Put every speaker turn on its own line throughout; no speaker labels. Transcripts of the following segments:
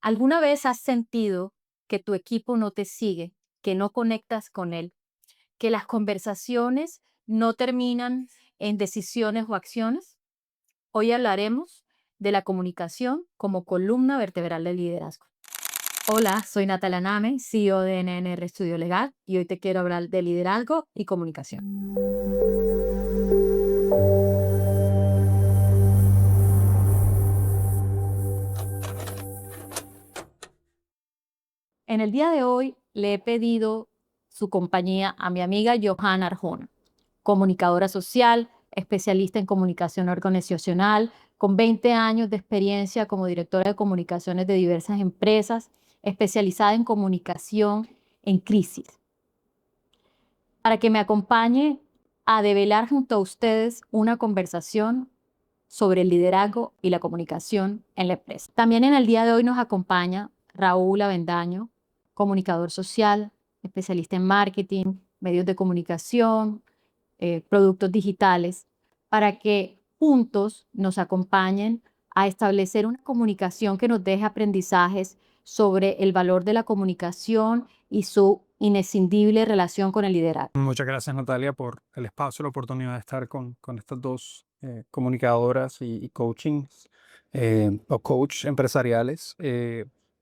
¿Alguna vez has sentido que tu equipo no te sigue, que no conectas con él, que las conversaciones no terminan en decisiones o acciones? Hoy hablaremos de la comunicación como columna vertebral del liderazgo. Hola, soy Natalia Name, CEO de NNR Estudio Legal, y hoy te quiero hablar de liderazgo y comunicación. En el día de hoy le he pedido su compañía a mi amiga Johanna Arjona, comunicadora social, especialista en comunicación organizacional, con 20 años de experiencia como directora de comunicaciones de diversas empresas, especializada en comunicación en crisis, para que me acompañe a develar junto a ustedes una conversación sobre el liderazgo y la comunicación en la empresa. También en el día de hoy nos acompaña Raúl Avendaño, comunicador social, especialista en marketing, medios de comunicación, productos digitales, para que juntos nos acompañen a establecer una comunicación que nos deje aprendizajes sobre el valor de la comunicación y su inescindible relación con el liderazgo.
Muchas gracias, Natalia, por el espacio, la oportunidad de estar con estas dos comunicadoras y coachings o coach empresariales.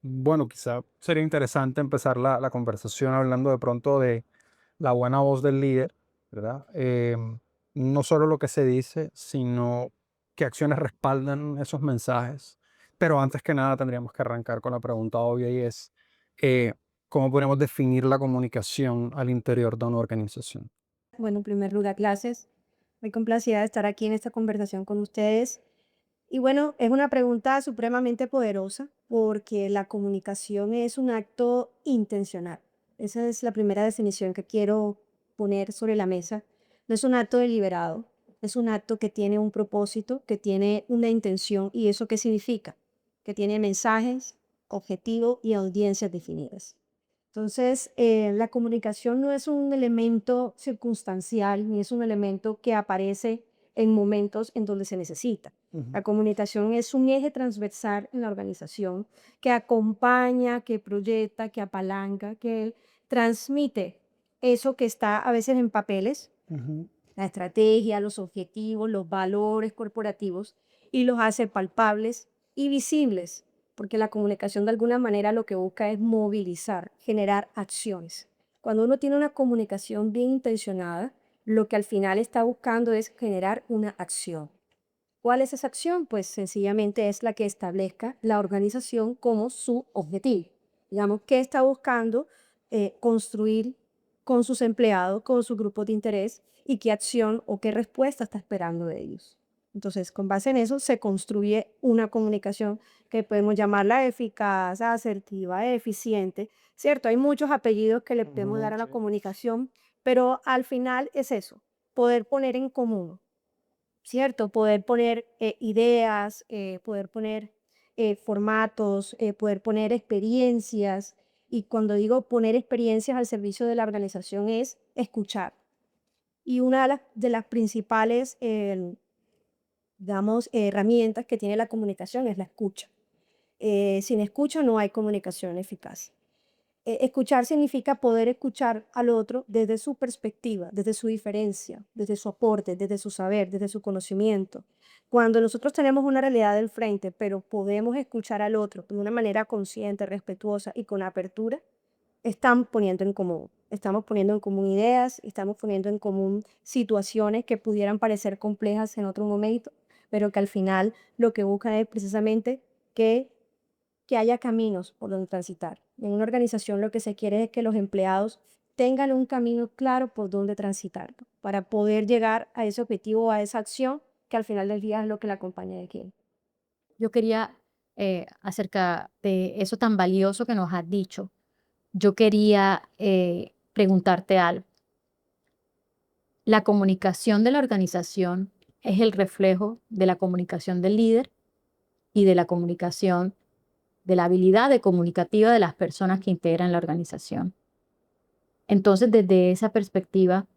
Bueno, quizá sería interesante empezar la conversación hablando de pronto de la buena voz del líder, ¿verdad? No solo lo que se dice, sino qué acciones respaldan esos mensajes. Pero antes que nada tendríamos que arrancar con la pregunta obvia y es, eh, ¿cómo podemos definir la comunicación al interior de una organización?
Bueno, en primer lugar, gracias. Muy complacida de estar aquí en esta conversación con ustedes. Y bueno, es una pregunta supremamente poderosa porque la comunicación es un acto intencional. Esa es la primera definición que quiero poner sobre la mesa. No es un acto deliberado, es un acto que tiene un propósito, que tiene una intención. ¿Y eso qué significa? Que tiene mensajes, objetivos y audiencias definidas. Entonces, la comunicación no es un elemento circunstancial, ni es un elemento que aparece en momentos en donde se necesita.
Ujú.
La comunicación es un eje transversal en la organización que acompaña, que proyecta, que apalanca, que transmite eso que está a veces en papeles,
Ujú.
la estrategia, los objetivos, los valores corporativos, y los hace palpables y visibles, porque la comunicación de alguna manera lo que busca es movilizar, generar acciones. Cuando uno tiene una comunicación bien intencionada, lo que al final está buscando es generar una acción. ¿Cuál es esa acción? Pues sencillamente es la que establezca la organización como su objetivo. Digamos, ¿qué está buscando construir con sus empleados, con sus grupos de interés y qué acción o qué respuesta está esperando de ellos? Entonces, con base en eso se construye una comunicación que podemos llamarla eficaz, asertiva, eficiente, ¿cierto? Hay muchos apellidos que le podemos dar
Ujú,
a la
sí.
comunicación, pero al final es eso, poder poner en común, ¿cierto? Poder poner ideas, poder poner formatos, poder poner experiencias. Y cuando digo poner experiencias al servicio de la organización es escuchar. Y una de las principales, digamos, herramientas que tiene la comunicación es la escucha. Sin escucha no hay comunicación eficaz. Escuchar significa poder escuchar al otro desde su perspectiva, desde su diferencia, desde su aporte, desde su saber, desde su conocimiento. Cuando nosotros tenemos una realidad del frente, pero podemos escuchar al otro de una manera consciente, respetuosa y con apertura, estamos poniendo en común ideas, estamos poniendo en común situaciones que pudieran parecer complejas en otro momento, pero que al final lo que buscan es precisamente que haya caminos por donde transitar. En una organización lo que se quiere es que los empleados tengan un camino claro por donde transitar, ¿no? Para poder llegar a ese objetivo, a esa acción que al final del día es lo que la compañía quiere.
Yo quería, acerca de eso tan valioso que nos has dicho, yo quería preguntarte algo. La comunicación de la organización es el reflejo de la comunicación del líder y de la comunicación, de la habilidad de comunicativa de las personas que integran la organización. Entonces, desde esa perspectiva,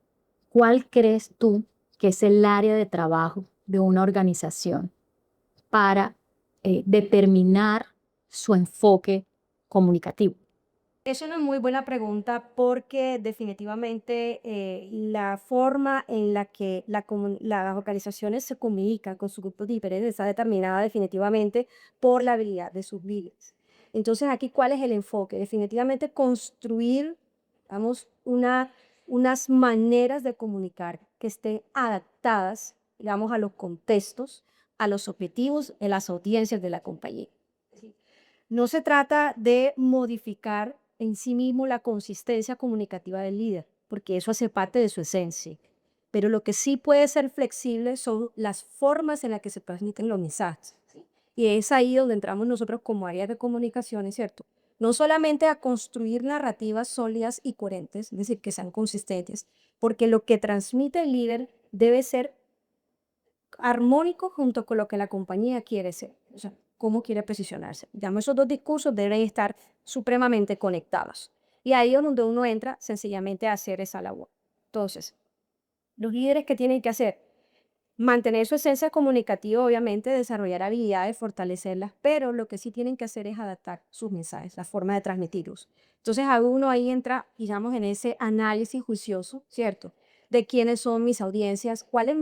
¿cuál crees tú que es el área de trabajo de una organización para determinar su enfoque comunicativo?
Es una muy buena pregunta porque definitivamente la forma en la que las organizaciones se comunican con sus grupos diferentes está determinada definitivamente por la habilidad de sus líderes. Entonces, aquí, ¿cuál es el enfoque? Definitivamente construir, vamos, unas maneras de comunicar que estén adaptadas, digamos, a los contextos, a los objetivos, en las audiencias de la compañía. No se trata de modificar en sí mismo la consistencia comunicativa del líder, porque eso hace parte de su esencia. Pero lo que sí puede ser flexible son las formas en las que se transmiten los mensajes. ¿Sí? Y es ahí donde entramos nosotros como área de comunicación, ¿es cierto? No solamente a construir narrativas sólidas y coherentes, es decir, que sean consistentes, porque lo que transmite el líder debe ser armónico junto con lo que la compañía quiere ser, o sea, cómo quiere posicionarse. Digamos, esos dos discursos deben estar supremamente conectados. Y ahí es donde uno entra sencillamente a hacer esa labor. Entonces, los líderes que tienen que hacer, mantener su esencia comunicativa, obviamente, desarrollar habilidades, fortalecerlas, pero lo que sí tienen que hacer es adaptar sus mensajes, la forma de transmitirlos. Entonces, a uno ahí entra, digamos, en ese análisis juicioso, ¿cierto? De quiénes son mis audiencias, cuál es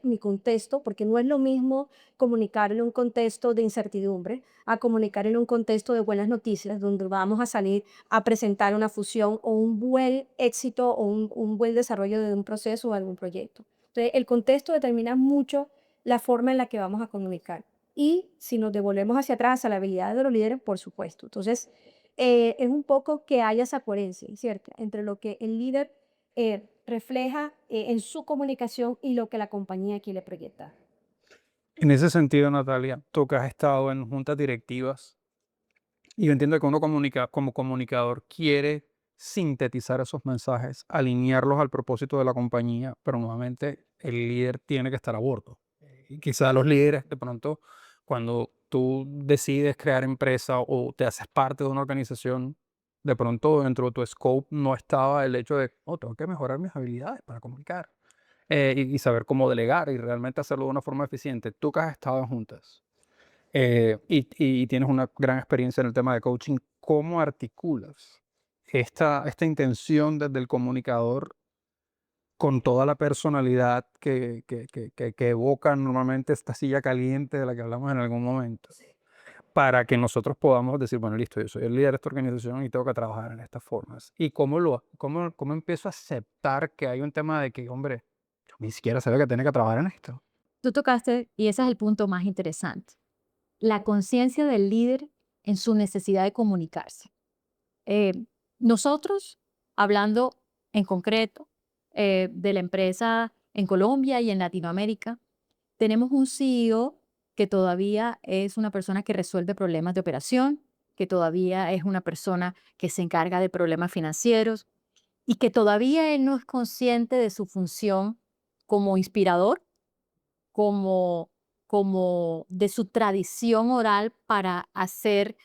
mi contexto, porque no es lo mismo comunicar en un contexto de incertidumbre a comunicar en un contexto de buenas noticias, donde vamos a salir a presentar una fusión o un buen éxito o un buen desarrollo de un proceso o algún proyecto. Entonces, el contexto determina mucho la forma en la que vamos a comunicar. Y si nos devolvemos hacia atrás a la habilidad de los líderes, por supuesto. Entonces, es un poco que haya esa coherencia, ¿cierto? Entre lo que el líder refleja en su comunicación y lo que la compañía quiere proyectar.
En ese sentido, Natalia, tú que has estado en juntas directivas y yo entiendo que uno como comunicador quiere sintetizar esos mensajes, alinearlos al propósito de la compañía, pero nuevamente el líder tiene que estar a bordo. Y quizá los líderes de pronto, cuando tú decides crear empresa o te haces parte de una organización, de pronto dentro de tu scope no estaba el hecho de, oh, tengo que mejorar mis habilidades para comunicar y saber cómo delegar y realmente hacerlo de una forma eficiente. Tú que has estado en juntas y tienes una gran experiencia en el tema de coaching, ¿cómo articulas esta intención desde el comunicador con toda la personalidad que evoca normalmente esta silla caliente de la que hablamos en algún momento? Para que nosotros podamos decir, bueno, listo, yo soy el líder de esta organización y tengo que trabajar en estas formas. ¿Y cómo empiezo a aceptar que hay un tema de que, hombre, yo ni siquiera sabía que tenía que trabajar en esto?
Tú tocaste, y ese es el punto más interesante, la conciencia del líder en su necesidad de comunicarse. Eh, Nosotros, hablando en concreto de la empresa en Colombia y en Latinoamérica, tenemos un CEO que todavía es una persona que resuelve problemas de operación, que todavía es una persona que se encarga de problemas financieros y que todavía él no es consciente de su función como inspirador, como, como de su tradición oral para hacer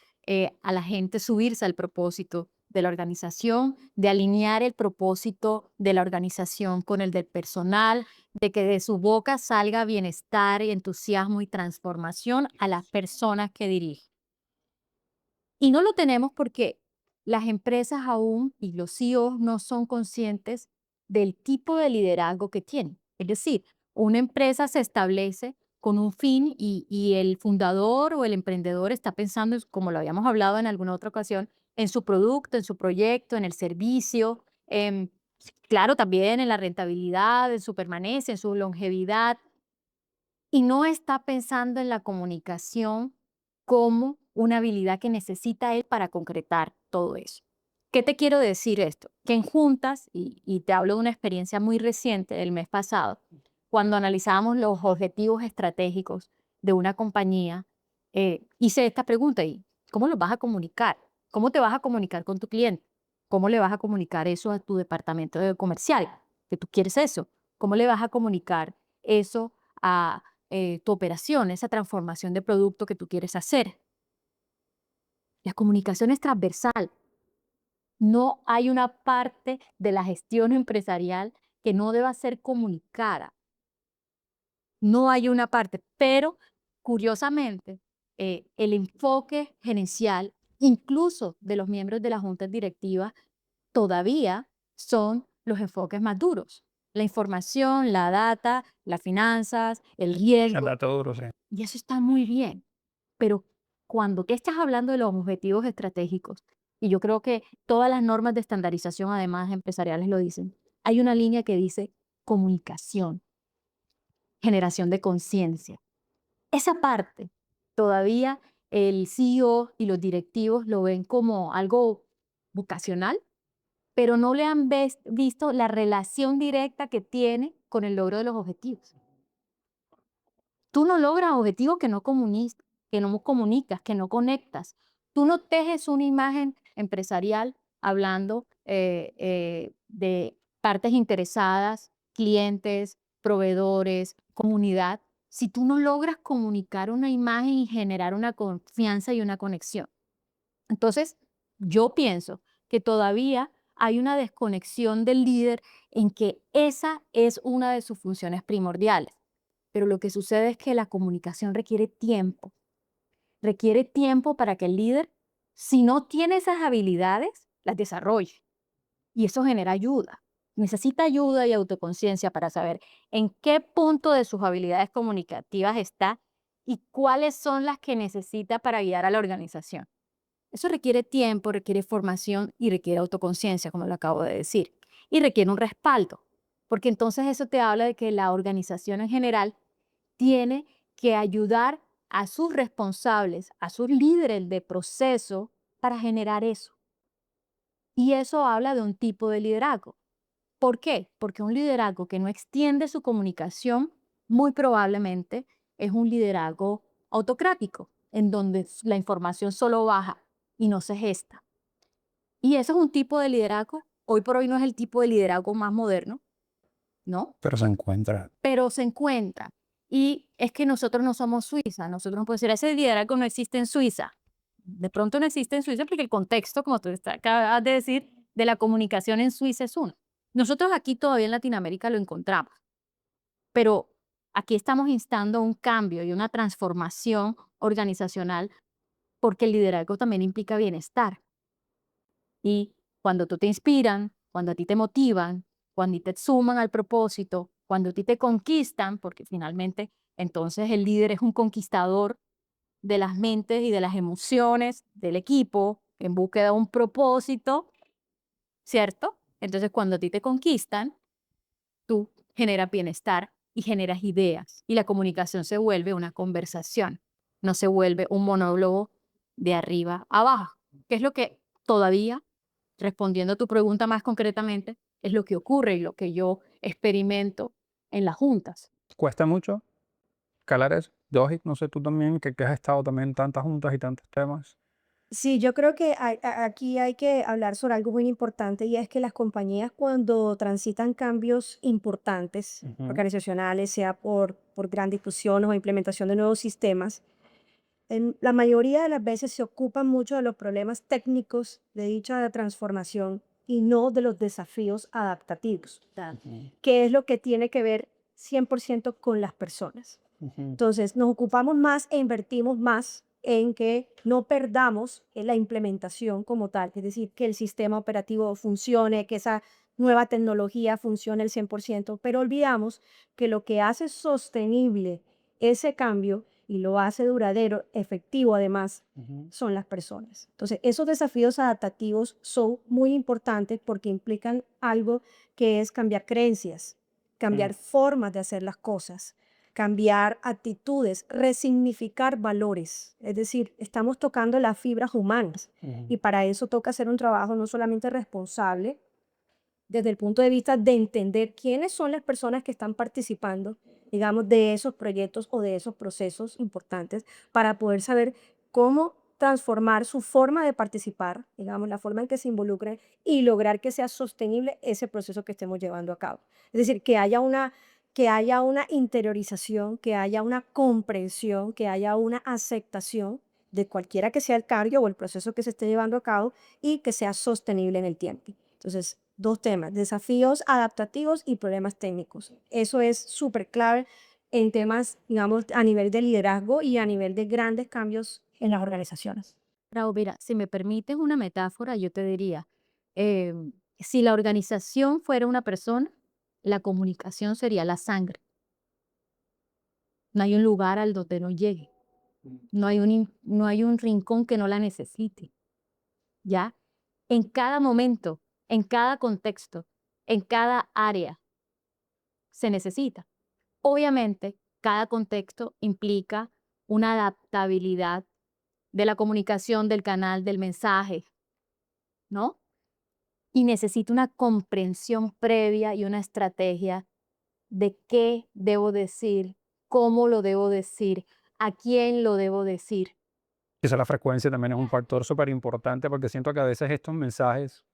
a la gente subirse al propósito de la organización, de alinear el propósito de la organización con el del personal, de que de su boca salga bienestar, entusiasmo y transformación a las personas que dirige. Y no lo tenemos porque las empresas aún y los CEOs no son conscientes del tipo de liderazgo que tienen. Es decir, una empresa se establece con un fin y el fundador o el emprendedor está pensando, como lo habíamos hablado en alguna otra ocasión, en su producto, en su proyecto, en el servicio, claro, también en la rentabilidad, en su permanencia, en su longevidad, y no está pensando en la comunicación como una habilidad que necesita él para concretar todo eso. ¿Qué te quiero decir esto? Que en juntas, y te hablo de una experiencia muy reciente del mes pasado, cuando analizábamos los objetivos estratégicos de una compañía, hice esta pregunta: ¿y cómo los vas a comunicar? ¿Cómo te vas a comunicar con tu cliente? ¿Cómo le vas a comunicar eso a tu departamento de comercial? Que tú quieres eso. ¿Cómo le vas a comunicar eso a tu operación, esa transformación de producto que tú quieres hacer? La comunicación es transversal. No hay una parte de la gestión empresarial que no deba ser comunicada. No hay una parte, pero curiosamente, el enfoque gerencial, incluso de los miembros de las juntas directivas, todavía son los enfoques más duros. La información, la data, las finanzas, el
El
riesgo,
dato duro, sí.
y eso está muy bien. Pero cuando tú estás hablando de los objetivos estratégicos, y yo creo que todas las normas de estandarización, además empresariales, lo dicen, hay una línea que dice comunicación, generación de conciencia. Esa parte todavía el CEO y los directivos lo ven como algo vocacional, pero no le han visto la relación directa que tiene con el logro de los objetivos. Tú no logras objetivos que no comunicas, que no conectas. Tú no tejes una imagen empresarial hablando de partes interesadas, clientes, proveedores, comunidad, si tú no logras comunicar una imagen y generar una confianza y una conexión. Entonces, yo pienso que todavía hay una desconexión del líder en que esa es una de sus funciones primordiales. Pero lo que sucede es que la comunicación requiere tiempo para que el líder, si no tiene esas habilidades, las desarrolle. Y eso genera ayuda. Necesita ayuda y autoconciencia para saber en qué punto de sus habilidades comunicativas está y cuáles son las que necesita para guiar a la organización. Eso requiere tiempo, requiere formación y requiere autoconciencia, como lo acabo de decir. Y requiere un respaldo, porque entonces eso te habla de que la organización en general tiene que ayudar a sus responsables, a sus líderes de proceso para generar eso. Y eso habla de un tipo de liderazgo. ¿Por qué? Porque un liderazgo que no extiende su comunicación muy probablemente es un liderazgo autocrático, en donde la información solo baja y no se gesta. Y eso es un tipo de liderazgo. Hoy por hoy no es el tipo de liderazgo más moderno, ¿no?
Pero se encuentra.
Pero se encuentra. Y es que nosotros no somos Suiza. Nosotros no podemos decir, ese liderazgo no existe en Suiza. De pronto no existe en Suiza porque el contexto, como tú acabas de decir, de la comunicación en Suiza es uno. Nosotros aquí todavía en Latinoamérica lo encontramos, pero aquí estamos instando un cambio y una transformación organizacional porque el liderazgo también implica bienestar. Y cuando tú te inspiran, cuando a ti te motivan, cuando te suman al propósito, cuando a ti te conquistan, porque finalmente entonces el líder es un conquistador de las mentes y de las emociones del equipo en búsqueda de un propósito, ¿cierto? Entonces cuando a ti te conquistan, tú generas bienestar y generas ideas y la comunicación se vuelve una conversación, no se vuelve un monólogo de arriba a abajo, que es lo que todavía, respondiendo a tu pregunta más concretamente, es lo que ocurre y lo que yo experimento en las juntas.
¿Cuesta mucho calar eso? Dohit, no sé, tú también, que has estado también en tantas juntas y tantos temas.
Sí, yo creo que aquí hay que hablar sobre algo muy importante y es que las compañías cuando transitan cambios importantes
Ujú.
organizacionales, sea por gran discusión o implementación de nuevos sistemas, la mayoría de las veces se ocupan mucho de los problemas técnicos de dicha transformación y no de los desafíos adaptativos,
Ujú.
que es lo que tiene que ver 100% con las personas.
Ujú.
Entonces, nos ocupamos más e invertimos más en que no perdamos la implementación como tal, es decir, que el sistema operativo funcione, que esa nueva tecnología funcione al 100%, pero olvidamos que lo que hace sostenible ese cambio y lo hace duradero, efectivo además,
Ujú.
son las personas. Entonces, esos desafíos adaptativos son muy importantes porque implican algo que es cambiar creencias, cambiar formas de hacer las cosas, cambiar actitudes, resignificar valores. Es decir, estamos tocando las fibras humanas
Ujú.
y para eso toca hacer un trabajo no solamente responsable, desde el punto de vista de entender quiénes son las personas que están participando, digamos, de esos proyectos o de esos procesos importantes, para poder saber cómo transformar su forma de participar, digamos, la forma en que se involucren y lograr que sea sostenible ese proceso que estemos llevando a cabo. Es decir, que haya una interiorización, que haya una comprensión, que haya una aceptación de cualquiera que sea el cargo o el proceso que se esté llevando a cabo y que sea sostenible en el tiempo. Entonces, dos temas, desafíos adaptativos y problemas técnicos. Eso es súper clave en temas, digamos, a nivel de liderazgo y a nivel de grandes cambios en las organizaciones.
Raúl, mira, si me permites una metáfora, yo te diría, si la organización fuera una persona, la comunicación sería la sangre. No hay un lugar al donde no llegue, no hay un rincón que no la necesite, ¿ya? En cada momento, en cada contexto, en cada área se necesita. Obviamente, cada contexto implica una adaptabilidad de la comunicación, del canal, del mensaje, ¿no? Y necesito una comprensión previa y una estrategia de qué debo decir, cómo lo debo decir, a quién lo debo decir.
Quizá la frecuencia también es un factor súper importante porque siento que a veces estos mensajes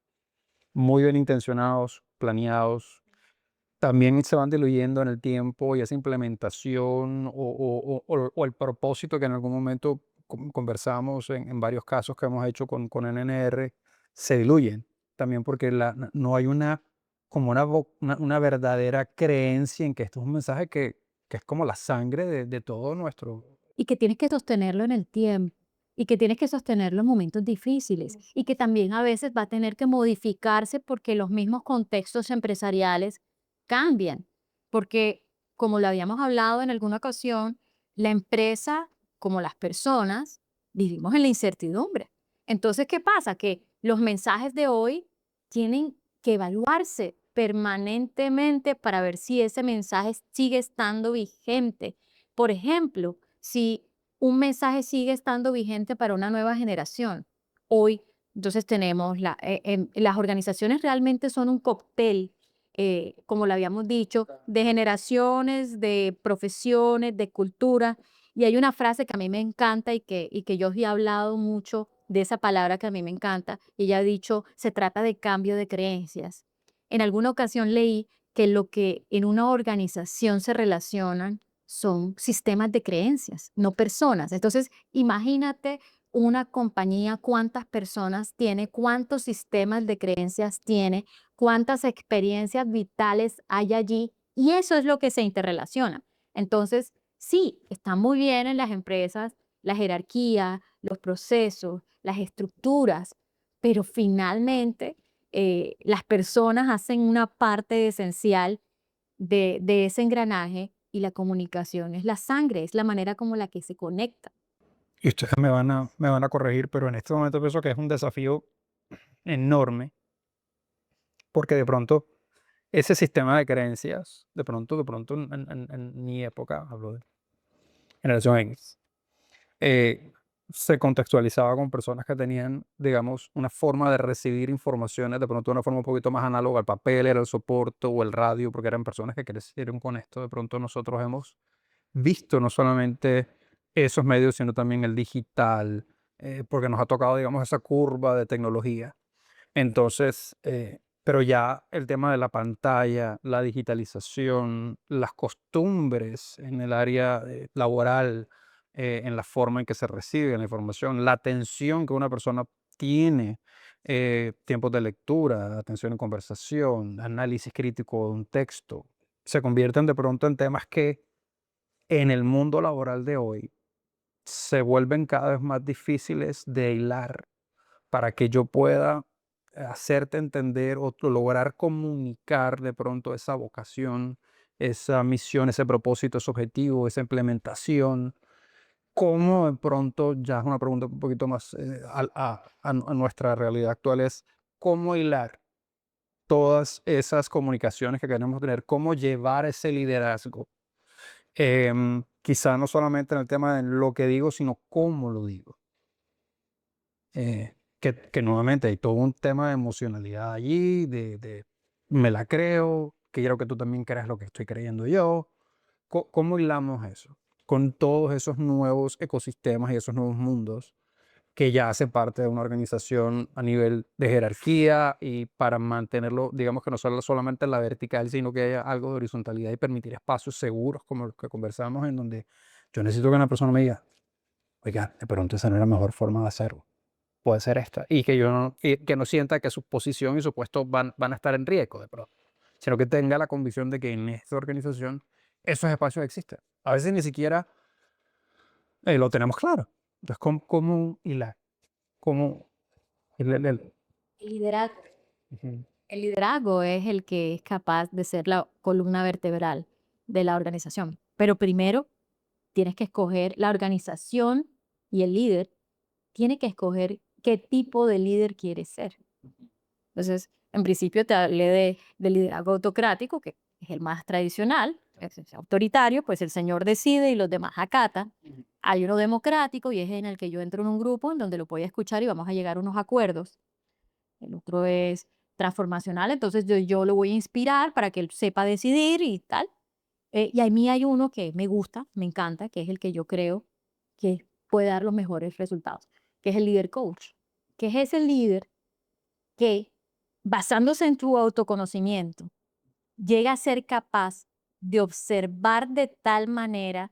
muy bien intencionados, planeados, también se van diluyendo en el tiempo y esa implementación o el propósito que en algún momento conversamos en varios casos que hemos hecho con NNR, se diluyen. También porque no hay como una verdadera creencia en que esto es un mensaje que es como la sangre de todo nuestro.
Y que tienes que sostenerlo en el tiempo, y que tienes que sostenerlo en momentos difíciles, y que también a veces va a tener que modificarse porque los mismos contextos empresariales cambian. Porque, como lo habíamos hablado en alguna ocasión, la empresa, como las personas, vivimos en la incertidumbre. Entonces, ¿qué pasa? Que los mensajes de hoy tienen que evaluarse permanentemente para ver si ese mensaje sigue estando vigente. Por ejemplo, si un mensaje sigue estando vigente para una nueva generación. Hoy, entonces tenemos, las organizaciones realmente son un cóctel, como lo habíamos dicho, de generaciones, de profesiones, de cultura. Y hay una frase que a mí me encanta y que yo he hablado mucho de esa palabra que a mí me encanta. Y ella ha dicho, se trata de cambio de creencias. En alguna ocasión leí que lo que en una organización se relacionan son sistemas de creencias, no personas. Entonces, imagínate una compañía, cuántas personas tiene, cuántos sistemas de creencias tiene, cuántas experiencias vitales hay allí, y eso es lo que se interrelaciona. Entonces, sí, está muy bien en las empresas la jerarquía, los procesos, las estructuras, pero finalmente las personas hacen una parte esencial de ese engranaje, y la comunicación es la sangre, es la manera como la que se conecta.
Y ustedes me van a corregir, pero en este momento pienso que es un desafío enorme porque de pronto ese sistema de creencias, de pronto en mi época, hablo de generación X, se contextualizaba con personas que tenían, digamos, una forma de recibir informaciones, de pronto de una forma un poquito más análoga al papel, era el soporte o el radio, porque eran personas que crecieron con esto. De pronto nosotros hemos visto no solamente esos medios, sino también el digital, porque nos ha tocado, digamos, esa curva de tecnología. Entonces, pero ya el tema de la pantalla, la digitalización, las costumbres en el área laboral, en la forma en que se recibe la información, la atención que una persona tiene, tiempos de lectura, atención en conversación, análisis crítico de un texto, se convierten de pronto en temas que en el mundo laboral de hoy se vuelven cada vez más difíciles de hilar para que yo pueda hacerte entender o lograr comunicar de pronto esa vocación, esa misión, ese propósito, ese objetivo, esa implementación. ¿Cómo de pronto, ya es una pregunta un poquito más a nuestra realidad actual, es cómo hilar todas esas comunicaciones que queremos tener, cómo llevar ese liderazgo? Quizá no solamente en el tema de lo que digo, sino cómo lo digo. Que nuevamente hay todo un tema de emocionalidad allí, de me la creo, que quiero que tú también creas lo que estoy creyendo yo. ¿Cómo hilamos eso con todos esos nuevos ecosistemas y esos nuevos mundos que ya hacen parte de una organización a nivel de jerarquía y para mantenerlo, digamos que no solo solamente en la vertical, sino que haya algo de horizontalidad y permitir espacios seguros como los que conversamos, en donde yo necesito que una persona me diga, oiga, de pronto esa no es la mejor forma de hacerlo, puede ser esta, y que yo no, y que no sienta que su posición y su puesto van a estar en riesgo de pronto, sino que tenga la convicción de que en esta organización esos espacios existen. A veces ni siquiera lo tenemos claro. Entonces, ¿cómo hilar? ¿Cómo el-
El liderazgo.
Ujú.
El liderazgo es el que es capaz de ser la columna vertebral de la organización. Pero primero tienes que escoger la organización y el líder tiene que escoger qué tipo de líder quiere ser. Entonces, en principio te hablé de liderazgo autocrático, que es el más tradicional, es autoritario, pues el señor decide y los demás acatan. Hay uno democrático y es en el que yo entro en un grupo en donde lo voy a escuchar y vamos a llegar a unos acuerdos. El otro es transformacional, entonces yo lo voy a inspirar para que él sepa decidir y tal. Y a mí hay uno que me gusta, me encanta, que es el que yo creo que puede dar los mejores resultados, que es el líder coach, que es ese líder que, basándose en tu autoconocimiento, llega a ser capaz de observar de tal manera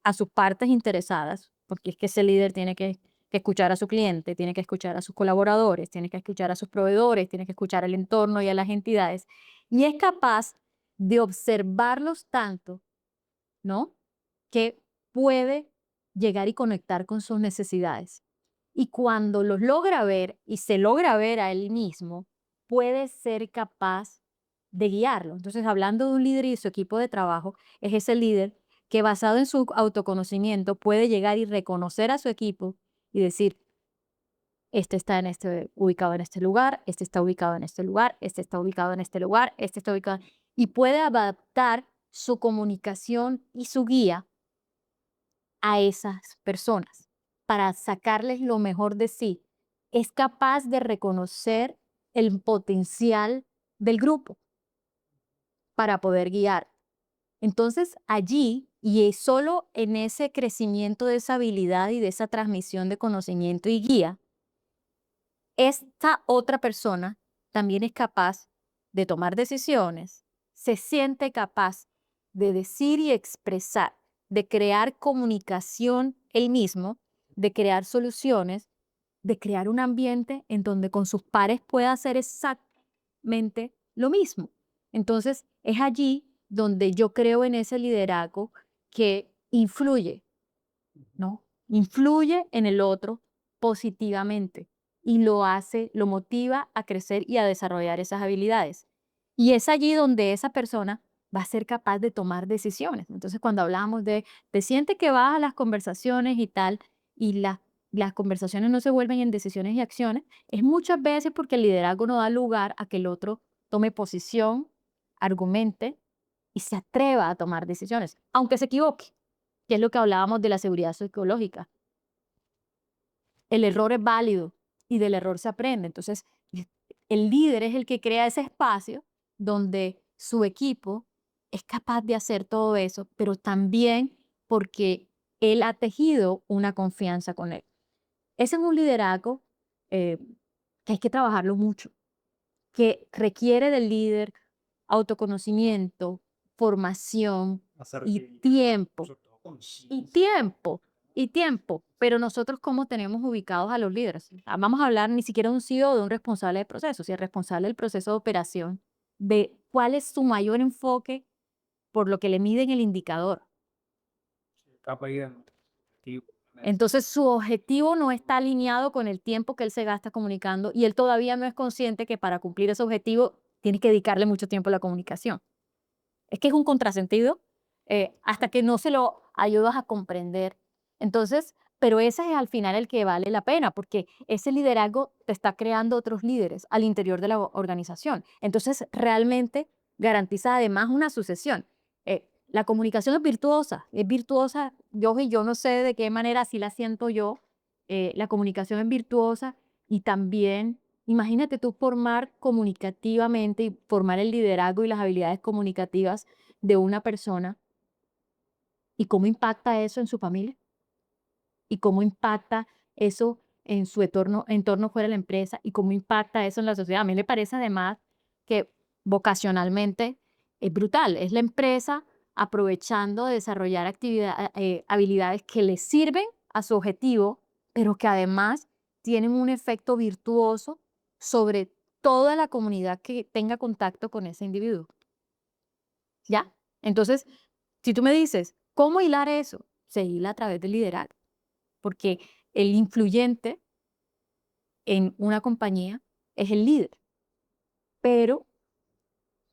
a sus partes interesadas, porque es que ese líder tiene que escuchar a su cliente, tiene que escuchar a sus colaboradores, tiene que escuchar a sus proveedores, tiene que escuchar al entorno y a las entidades, y es capaz de observarlos tanto, ¿no? Que puede llegar y conectar con sus necesidades. Y cuando los logra ver y se logra ver a él mismo, puede ser capaz de guiarlo. Entonces, hablando de un líder y su equipo de trabajo, es ese líder que basado en su autoconocimiento puede llegar y reconocer a su equipo y decir, este está ubicado en este lugar, este está ubicado en este lugar, este está ubicado en este lugar, este está ubicado, y puede adaptar su comunicación y su guía a esas personas para sacarles lo mejor de sí. Es capaz de reconocer el potencial del grupo para poder guiar. Entonces allí, y es solo en ese crecimiento de esa habilidad y de esa transmisión de conocimiento y guía, esta otra persona también es capaz de tomar decisiones, se siente capaz de decir y expresar, de crear comunicación él mismo, de crear soluciones, de crear un ambiente en donde con sus pares pueda hacer exactamente lo mismo. Entonces, es allí donde yo creo en ese liderazgo que influye, ¿no? Influye en el otro positivamente y lo hace, lo motiva a crecer y a desarrollar esas habilidades. Y es allí donde esa persona va a ser capaz de tomar decisiones. Entonces, cuando hablamos de, te sientes que vas a las conversaciones y tal, y las conversaciones no se vuelven en decisiones y acciones, es muchas veces porque el liderazgo no da lugar a que el otro tome posición, argumente y se atreva a tomar decisiones, aunque se equivoque, que es lo que hablábamos de la seguridad psicológica. El error es válido y del error se aprende. Entonces, el líder es el que crea ese espacio donde su equipo es capaz de hacer todo eso, pero también porque él ha tejido una confianza con él. Ese es un liderazgo eh, que hay que trabajarlo mucho, que requiere del líder autoconocimiento, formación y tiempo. Y tiempo, y tiempo. Pero nosotros, ¿cómo tenemos ubicados a los líderes? Vamos a hablar ni siquiera de un CEO o de un responsable de procesos, sino el responsable del proceso de operación, de cuál es su mayor enfoque por lo que le miden el indicador. Entonces, su objetivo no está alineado con el tiempo que él se gasta comunicando y él todavía no es consciente que para cumplir ese objetivo tiene que dedicarle mucho tiempo a la comunicación. Es que es un contrasentido hasta que no se lo ayudas a comprender. Entonces, pero ese es al final el que vale la pena, porque ese liderazgo te está creando otros líderes al interior de la organización. Entonces, realmente garantiza además una sucesión. La comunicación es virtuosa, yo no sé de qué manera así la siento yo, la comunicación es virtuosa y también imagínate tú formar comunicativamente y formar el liderazgo y las habilidades comunicativas de una persona y cómo impacta eso en su familia y cómo impacta eso en su entorno fuera de la empresa y cómo impacta eso en la sociedad. A mí me parece además que vocacionalmente es brutal. Es la empresa aprovechando de desarrollar habilidades que le sirven a su objetivo, pero que además tienen un efecto virtuoso sobre toda la comunidad que tenga contacto con ese individuo. ¿Ya? Entonces, Si tú me dices, ¿cómo hilar eso? Se hila a través del liderazgo, porque el influyente en una compañía es el líder. Pero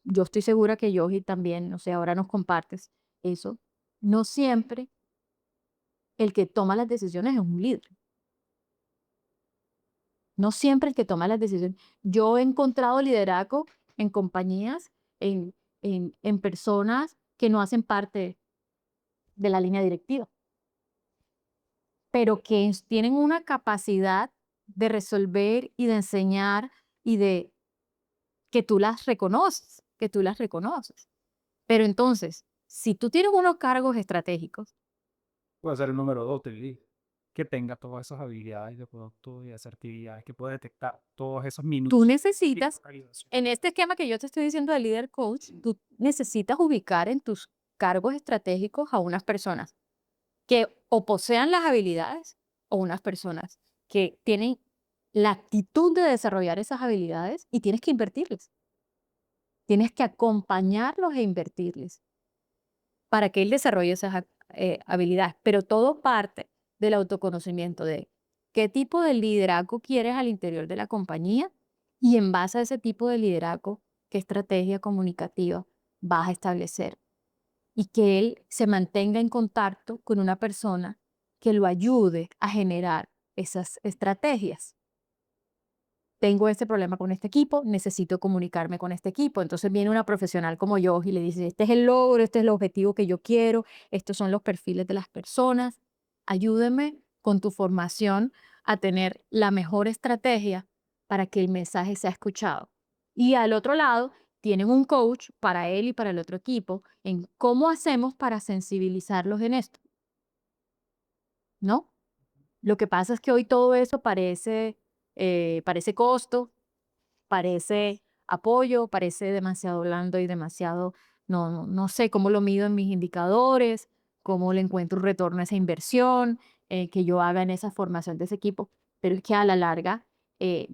yo estoy segura que Yogi también, no sé, ahora nos compartes eso. No siempre el que toma las decisiones es un líder. No siempre el que toma las decisiones. Yo he encontrado liderazgo en compañías, en, en personas que no hacen parte de la línea directiva, pero que tienen una capacidad de resolver y de enseñar y de que tú las reconoces, que tú las reconoces. Pero entonces, si tú tienes unos cargos estratégicos,
Puede ser el número 2, te diría. Que tenga todas esas habilidades de producto y asertividad, que pueda detectar todos esos
tú
minutos.
necesitas, en este esquema que yo te estoy diciendo de líder coach, tú necesitas ubicar en tus cargos estratégicos a unas personas que o posean las habilidades o unas personas que tienen la actitud de desarrollar esas habilidades y tienes que invertirles. Tienes que acompañarlos e invertirles para que él desarrolle esas habilidades. Pero todo parte del autoconocimiento de qué tipo de liderazgo quieres al interior de la compañía y en base a ese tipo de liderazgo, qué estrategia comunicativa vas a establecer y que él se mantenga en contacto con una persona que lo ayude a generar esas estrategias. Tengo este problema con este equipo, necesito comunicarme con este equipo. Entonces viene una profesional como yo y le dice, este es el logro, este es el objetivo que yo quiero, estos son los perfiles de las personas. Ayúdeme con tu formación a tener la mejor estrategia para que el mensaje sea escuchado. Y al otro lado, tienen un coach para él y para el otro equipo en cómo hacemos para sensibilizarlos en esto, ¿no? Lo que pasa es que hoy todo eso parece costo, parece apoyo, parece demasiado blando y demasiado, no sé cómo lo mido en mis indicadores, cómo le encuentro un retorno a esa inversión, que yo haga en esa formación de ese equipo. Pero es que a la larga, eh,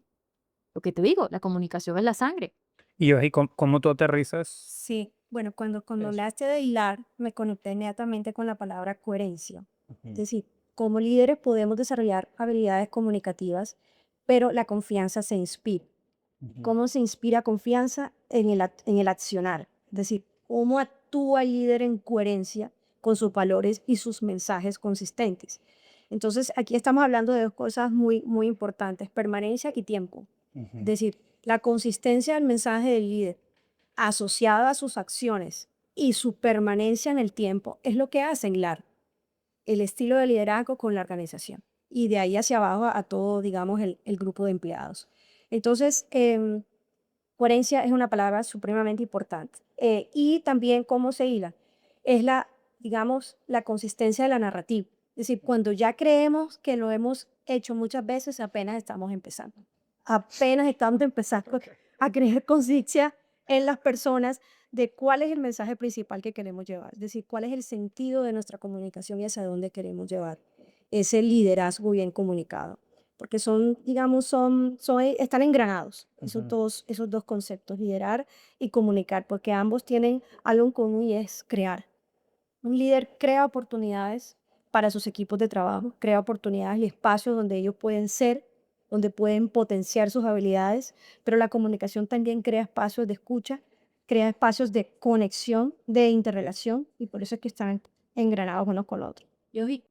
lo que te digo, la comunicación es la sangre.
Y ahí, ¿cómo tú aterrizas
Sí, bueno, cuando
eso?
hablaste de hilar, me conecté inmediatamente con la palabra coherencia. Es
Ujú,
decir, como líderes podemos desarrollar habilidades comunicativas, pero la confianza se inspira.
ujú.
¿Cómo se inspira confianza? En el accionar. Es decir, cómo actúa el líder en coherencia con sus valores y sus mensajes consistentes. Entonces, aquí estamos hablando de dos cosas muy, muy importantes, permanencia y tiempo. Es
Ujú.
decir, la consistencia del mensaje del líder asociada a sus acciones y su permanencia en el tiempo es lo que hace hilar el estilo de liderazgo con la organización y de ahí hacia abajo a todo, digamos, el grupo de empleados. Entonces, coherencia es una palabra supremamente importante. Y también cómo se hila es digamos, la consistencia de la narrativa. Es decir, cuando ya creemos que lo hemos hecho muchas veces, apenas estamos empezando. Apenas estamos empezando a crear conciencia en las personas de cuál es el mensaje principal que queremos llevar. Es decir, cuál es el sentido de nuestra comunicación y hacia dónde queremos llevar ese liderazgo bien comunicado porque son, digamos, están engranados
Ujú.
esos dos conceptos, liderar y comunicar, porque ambos tienen algo en común y es crear. Un líder crea oportunidades para sus equipos de trabajo, crea oportunidades y espacios donde ellos pueden ser, donde pueden potenciar sus habilidades, pero la comunicación también crea espacios de escucha, crea espacios de conexión, de interrelación, y por eso es que están engranados unos con los otros.
Yogi,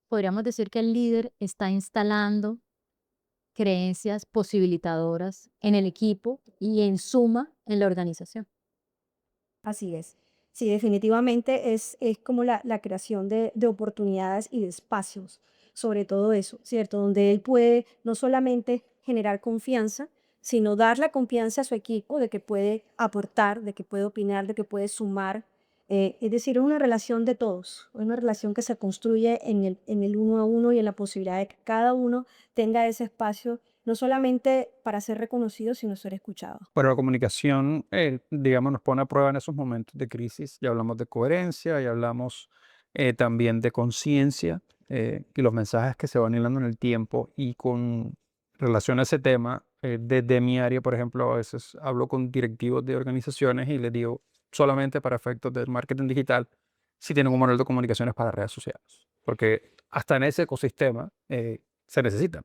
podríamos decir que el líder está instalando creencias posibilitadoras en el equipo y en suma en la organización.
Así es. Sí, definitivamente es como la creación de oportunidades y de espacios, sobre todo eso, ¿cierto? Donde él puede no solamente generar confianza, sino dar la confianza a su equipo de que puede aportar, de que puede opinar, de que puede sumar. Es decir, es una relación de todos, es una relación que se construye en el uno a uno y en la posibilidad de que cada uno tenga ese espacio, no solamente para ser reconocido, sino ser escuchado.
Pero la comunicación, digamos, nos pone a prueba en esos momentos de crisis. Ya hablamos de coherencia, ya hablamos también de conciencia y los mensajes que se van hilando en el tiempo. Y con relación a ese tema, desde mi área, por ejemplo, a veces hablo con directivos de organizaciones y les digo, solamente para efectos del marketing digital, si tienen un manual de comunicaciones para redes sociales, porque hasta en ese ecosistema se necesitan.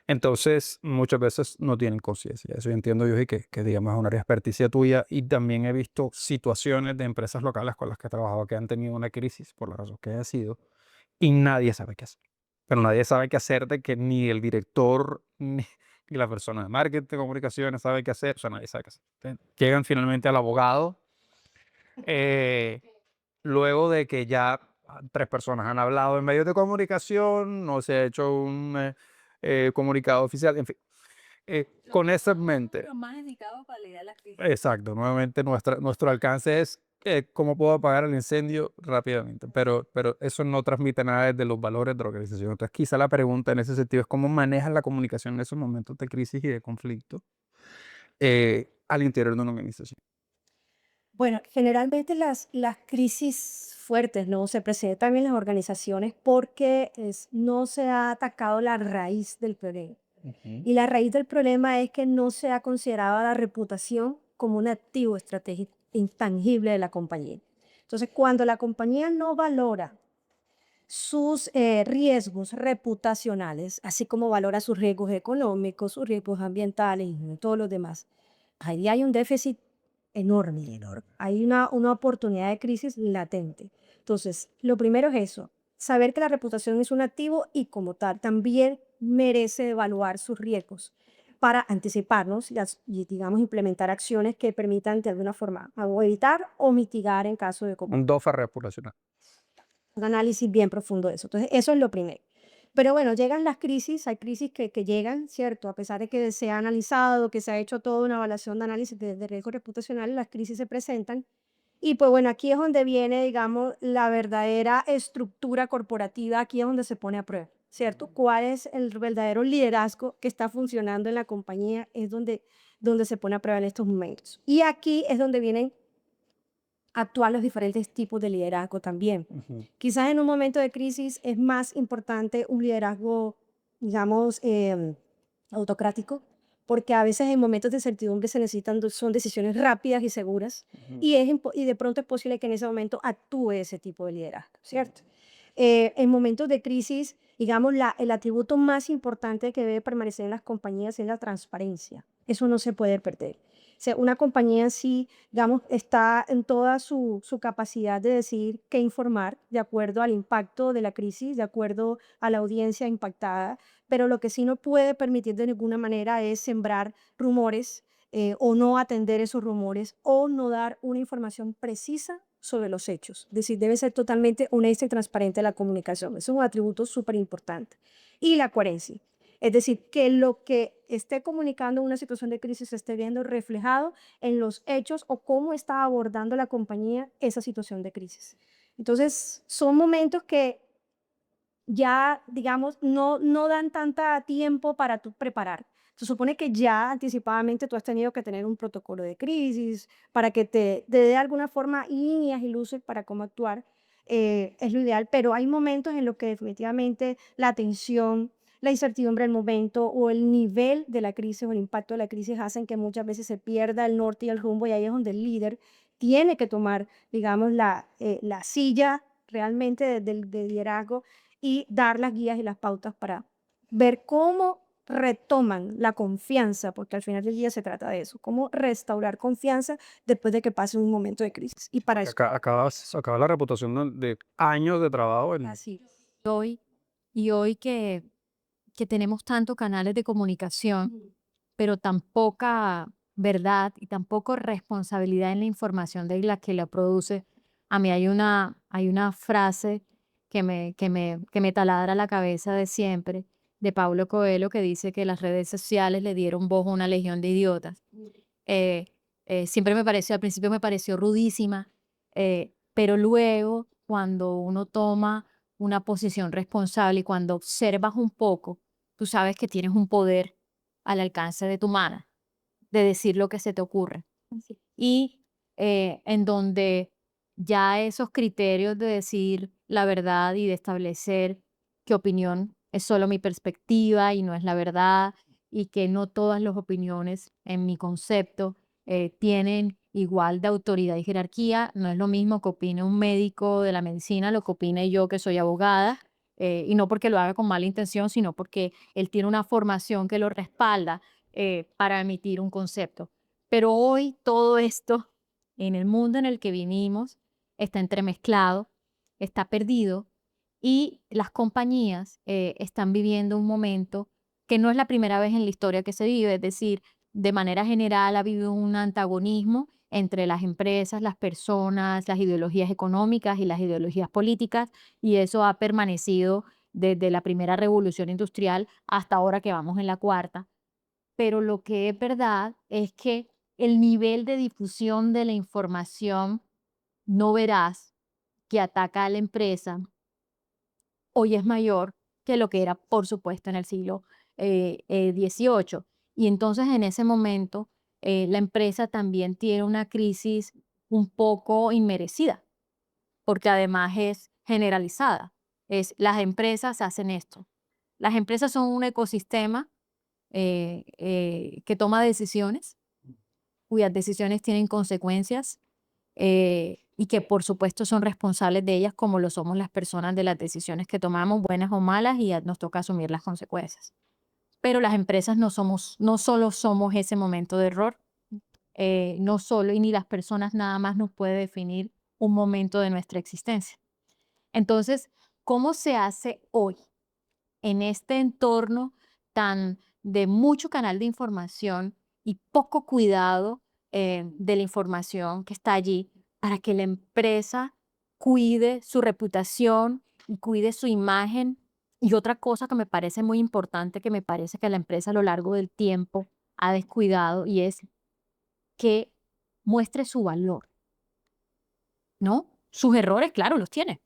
Entonces, muchas veces no tienen conciencia. Eso yo entiendo yo y que digamos es una área de experticia tuya. Y también he visto situaciones de empresas locales con las que he trabajado que han tenido una crisis, por la razón que haya sido, y nadie sabe qué hacer. Pero nadie sabe qué hacer de que ni el director ni la persona de marketing, de comunicaciones sabe qué hacer. O sea, nadie sabe qué hacer. Entonces, llegan finalmente al abogado eh, luego de que ya 3 personas han hablado en medios de comunicación, no se ha hecho un comunicado oficial, en fin. Con eso en mente.
Los más dedicados para lidiar las crisis.
Exacto, nuevamente nuestro alcance es cómo puedo apagar el incendio rápidamente, pero eso no transmite nada de los valores de la organización. Entonces, quizá la pregunta en ese sentido es cómo manejas la comunicación en esos momentos de crisis y de conflicto al interior de una organización.
Bueno, generalmente las crisis fuertes, ¿no? Se presentan en las organizaciones porque no se ha atacado la raíz del problema. Y la raíz del problema es que no se ha considerado la reputación como un activo estratégico intangible de la compañía. Entonces, cuando la compañía no valora sus riesgos reputacionales, así como valora sus riesgos económicos, sus riesgos ambientales y todos los demás, ahí hay un déficit enorme, enorme. Hay una oportunidad de crisis latente. Entonces, lo primero es eso, saber que la reputación es un activo y como tal también merece evaluar sus riesgos para anticiparnos y, digamos, implementar acciones que permitan de alguna forma o evitar o mitigar en caso de
Un DOFA reputacional.
un análisis bien profundo de eso. Entonces, eso es lo primero. Pero bueno, llegan las crisis, hay crisis que llegan, ¿cierto? A pesar de que se ha analizado, que se ha hecho toda una evaluación de análisis de riesgos reputacionales, las crisis se presentan. Y pues bueno, aquí es donde viene, digamos, la verdadera estructura corporativa, aquí es donde se pone a prueba, ¿cierto? ¿Cuál es el verdadero liderazgo que está funcionando en la compañía? Es donde se pone a prueba en estos momentos. Y aquí es donde vienen actuar los diferentes tipos de liderazgo también. Quizás en un momento de crisis es más importante un liderazgo, digamos, autocrático, porque a veces en momentos de incertidumbre se necesitan, son decisiones rápidas y seguras, y de pronto es posible que en ese momento actúe ese tipo de liderazgo, ¿cierto? En momentos de crisis, digamos, el atributo más importante que debe permanecer en las compañías es la transparencia. Eso no se puede perder. O sea, una compañía en sí, digamos, está en toda su capacidad de decir qué informar de acuerdo al impacto de la crisis, de acuerdo a la audiencia impactada, pero lo que sí no puede permitir de ninguna manera es sembrar rumores o no atender esos rumores o no dar una información precisa sobre los hechos. Es decir, debe ser totalmente honesta y transparente la comunicación. Eso es un atributo súper importante. Y la coherencia. Es decir, que lo que esté comunicando en una situación de crisis se esté viendo reflejado en los hechos o cómo está abordando la compañía esa situación de crisis. Entonces, son momentos que ya, digamos, no dan tanta tiempo para tú preparar. Se supone que ya anticipadamente tú has tenido que tener un protocolo de crisis para que te dé de alguna forma líneas y luces para cómo actuar. Es lo ideal, pero hay momentos en los que definitivamente la tensión, la incertidumbre del momento o el nivel de la crisis o el impacto de la crisis hacen que muchas veces se pierda el norte y el rumbo y ahí es donde el líder tiene que tomar, digamos, la silla realmente del liderazgo y dar las guías y las pautas para ver cómo retoman la confianza, porque al final del día se trata de eso, cómo restaurar confianza después de que pase un momento de crisis. Y para
Porque
eso,
acaba la reputación de años de trabajo en.
así.
Hoy, y hoy que tenemos tantos canales de comunicación,
Ujú.
pero tan poca verdad y tan poca responsabilidad en la información de la que la produce. A mí hay una frase que me taladra la cabeza de siempre, de Paulo Coelho, que dice que las redes sociales le dieron voz a una legión de idiotas. Eh, siempre me pareció, al principio me pareció rudísima, pero luego cuando uno toma una posición responsable y cuando observas un poco, tú sabes que tienes un poder al alcance de tu mano, de decir lo que se te ocurre.
Así.
Y en donde ya esos criterios de decir la verdad y de establecer qué opinión es solo mi perspectiva y no es la verdad, y que no todas las opiniones, en mi concepto, tienen igual de autoridad y jerarquía. No es lo mismo que opine un médico de la medicina, lo que opine yo que soy abogada, y no porque lo haga con mala intención, sino porque él tiene una formación que lo respalda para emitir un concepto. Pero hoy todo esto, en el mundo en el que vinimos, está entremezclado, está perdido y las compañías están viviendo un momento que no es la primera vez en la historia que se vive, es decir, de manera general ha habido un antagonismo entre las empresas, las personas, las ideologías económicas y las ideologías políticas, y eso ha permanecido desde la primera revolución industrial hasta ahora que vamos en la cuarta. Pero lo que es verdad es que el nivel de difusión de la información no veraz que ataca a la empresa hoy es mayor que lo que era, por supuesto, en el siglo XVIII. Y entonces en ese momento la empresa también tiene una crisis un poco inmerecida, porque además es generalizada. Las empresas hacen esto. Las empresas son un ecosistema que toma decisiones, cuyas decisiones tienen consecuencias y que por supuesto son responsables de ellas como lo somos las personas de las decisiones que tomamos, buenas o malas, y nos toca asumir las consecuencias. Pero las empresas no solo somos ese momento de error, no solo, y ni las personas nada más nos puede definir un momento de nuestra existencia. Entonces, ¿cómo se hace hoy en este entorno tan de mucho canal de información y poco cuidado de la información que está allí para que la empresa cuide su reputación y cuide su imagen? Y otra cosa que me parece muy importante, que me parece que la empresa a lo largo del tiempo ha descuidado, y es que muestre su valor, ¿no? Sus errores, claro, los tiene,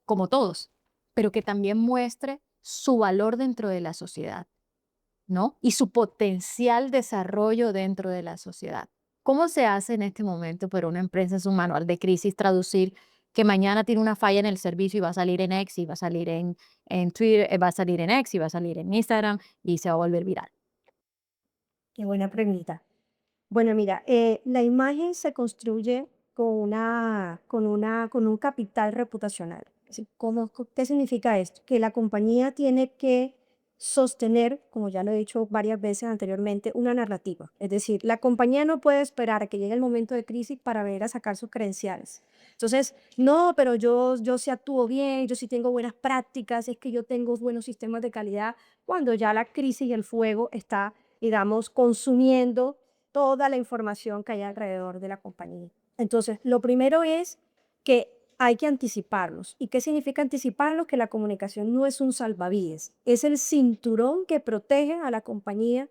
como todos, pero que también muestre su valor dentro de la sociedad, ¿no? Y su potencial desarrollo dentro de la sociedad. ¿Cómo se hace en este momento para una empresa en su manual de crisis traducir que mañana tiene una falla en el servicio y va a salir en X, y va a salir en Twitter, va a salir en X, y va a salir en Instagram y se va a volver viral?
Qué buena pregunta. Bueno, mira, la imagen se construye con un capital reputacional. Es decir, ¿qué significa esto? Que la compañía tiene que sostener, como ya lo he dicho varias veces anteriormente, una narrativa. Es decir, la compañía no puede esperar a que llegue el momento de crisis para venir a sacar sus credenciales. Entonces, no, pero yo sí actúo bien, yo sí tengo buenas prácticas, es que yo tengo buenos sistemas de calidad, cuando ya la crisis y el fuego está, digamos, consumiendo toda la información que hay alrededor de la compañía. Entonces, lo primero es que hay que anticiparlos. ¿Y qué significa anticiparlos? Que la comunicación no es un salvavidas, es el cinturón que protege a la compañía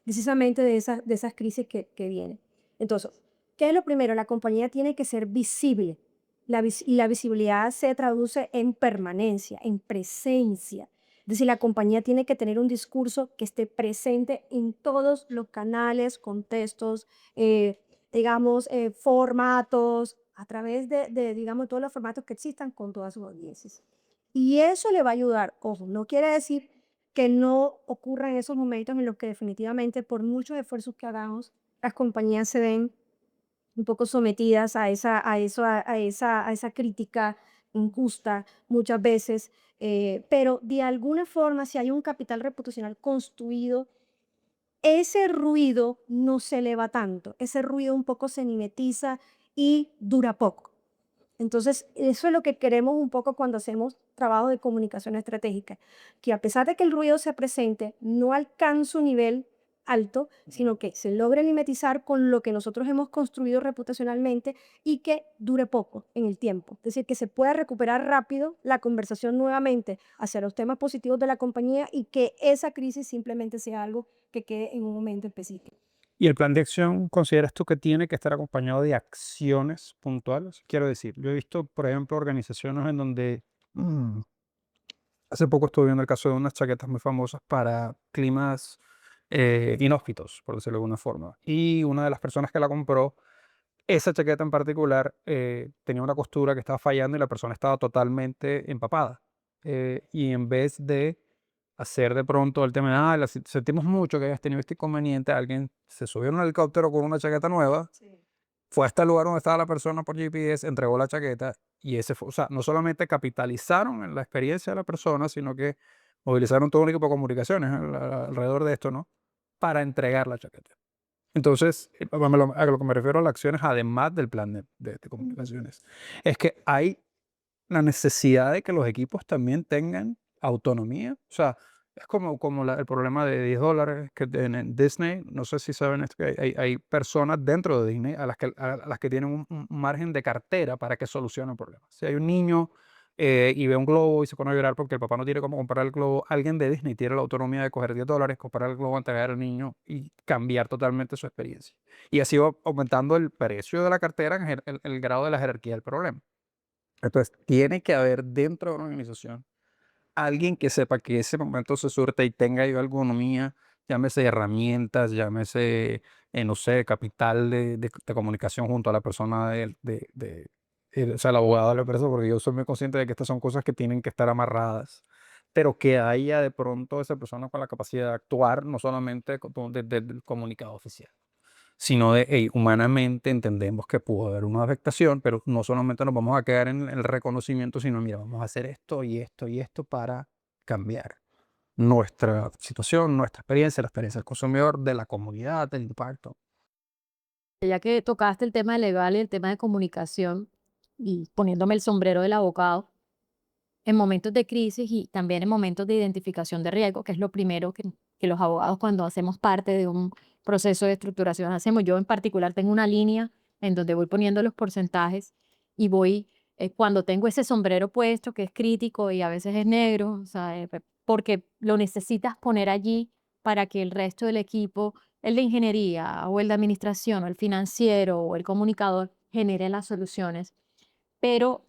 precisamente de esas crisis que vienen. Entonces, ¿qué es lo primero? La compañía tiene que ser visible. Y la visibilidad se traduce en permanencia, en presencia. Es decir, la compañía tiene que tener un discurso que esté presente en todos los canales, contextos, digamos, formatos, a través digamos, todos los formatos que existan con todas sus audiencias. Y eso le va a ayudar, ojo, no quiere decir que no ocurran esos momentos en los que definitivamente, por muchos esfuerzos que hagamos, las compañías se ven un poco sometidas a esa crítica injusta muchas veces, pero de alguna forma, si hay un capital reputacional construido, ese ruido no se eleva tanto, ese ruido un poco se mimetiza y dura poco. Entonces, eso es lo que queremos un poco cuando hacemos trabajo de comunicación estratégica, que a pesar de que el ruido se presente, no alcanza un nivel alto, sino que se logre mimetizar con lo que nosotros hemos construido reputacionalmente y que dure poco en el tiempo. Es decir, que se pueda recuperar rápido la conversación nuevamente hacia los temas positivos de la compañía y que esa crisis simplemente sea algo que quede en un momento específico.
¿Y el plan de acción consideras tú que tiene que estar acompañado de acciones puntuales? Quiero decir, yo he visto, por ejemplo, organizaciones en donde hace poco estuve viendo el caso de unas chaquetas muy famosas para climas inhóspitos, por decirlo de alguna forma. Y una de las personas que la compró, esa chaqueta en particular, tenía una costura que estaba fallando y la persona estaba totalmente empapada. Y en vez de hacer de pronto el tema de, sentimos mucho que hayas tenido este inconveniente, alguien se subió en un helicóptero con una chaqueta nueva, fue hasta el lugar donde estaba la persona por GPS, entregó la chaqueta y ese fue, o sea, no solamente capitalizaron en la experiencia de la persona, sino que movilizaron todo un equipo de comunicaciones alrededor de esto, ¿no? Para entregar la chaqueta. Entonces, a lo que me refiero a las acciones, además del plan de comunicaciones, es que hay la necesidad de que los equipos también tengan autonomía. O sea, es como el problema de $10 que en Disney, no sé si saben esto, que hay personas dentro de Disney a las que tienen un margen de cartera para que solucionen problemas. Si hay un niño y ve un globo y se pone a llorar porque el papá no tiene cómo comprar el globo, alguien de Disney tiene la autonomía de coger $10, comprar el globo, entregar al niño y cambiar totalmente su experiencia. Y así va aumentando el precio de la cartera en el grado de la jerarquía del problema. Entonces, tiene que haber dentro de una organización alguien que sepa que ese momento se surte y tenga yo autonomía, llámese herramientas, llámese, no sé, capital de comunicación junto a la persona, o sea, el abogado de la empresa, porque yo soy muy consciente de que estas son cosas que tienen que estar amarradas, pero que haya de pronto esa persona con la capacidad de actuar, no solamente desde el comunicado oficial, sino de, hey, humanamente entendemos que pudo haber una afectación, pero no solamente nos vamos a quedar en el reconocimiento, sino, mira, vamos a hacer esto y esto y esto para cambiar nuestra situación, nuestra experiencia, la experiencia del consumidor, de la comunidad, del impacto.
Ya que tocaste el tema legal y el tema de comunicación, y poniéndome el sombrero del abogado, en momentos de crisis y también en momentos de identificación de riesgo, que es lo primero que los abogados cuando hacemos parte de un proceso de estructuración hacemos. Yo en particular tengo una línea en donde voy poniendo los porcentajes y voy, cuando tengo ese sombrero puesto, que es crítico y a veces es negro, o sea, porque lo necesitas poner allí para que el resto del equipo, el de ingeniería o el de administración o el financiero o el comunicador, genere las soluciones. Pero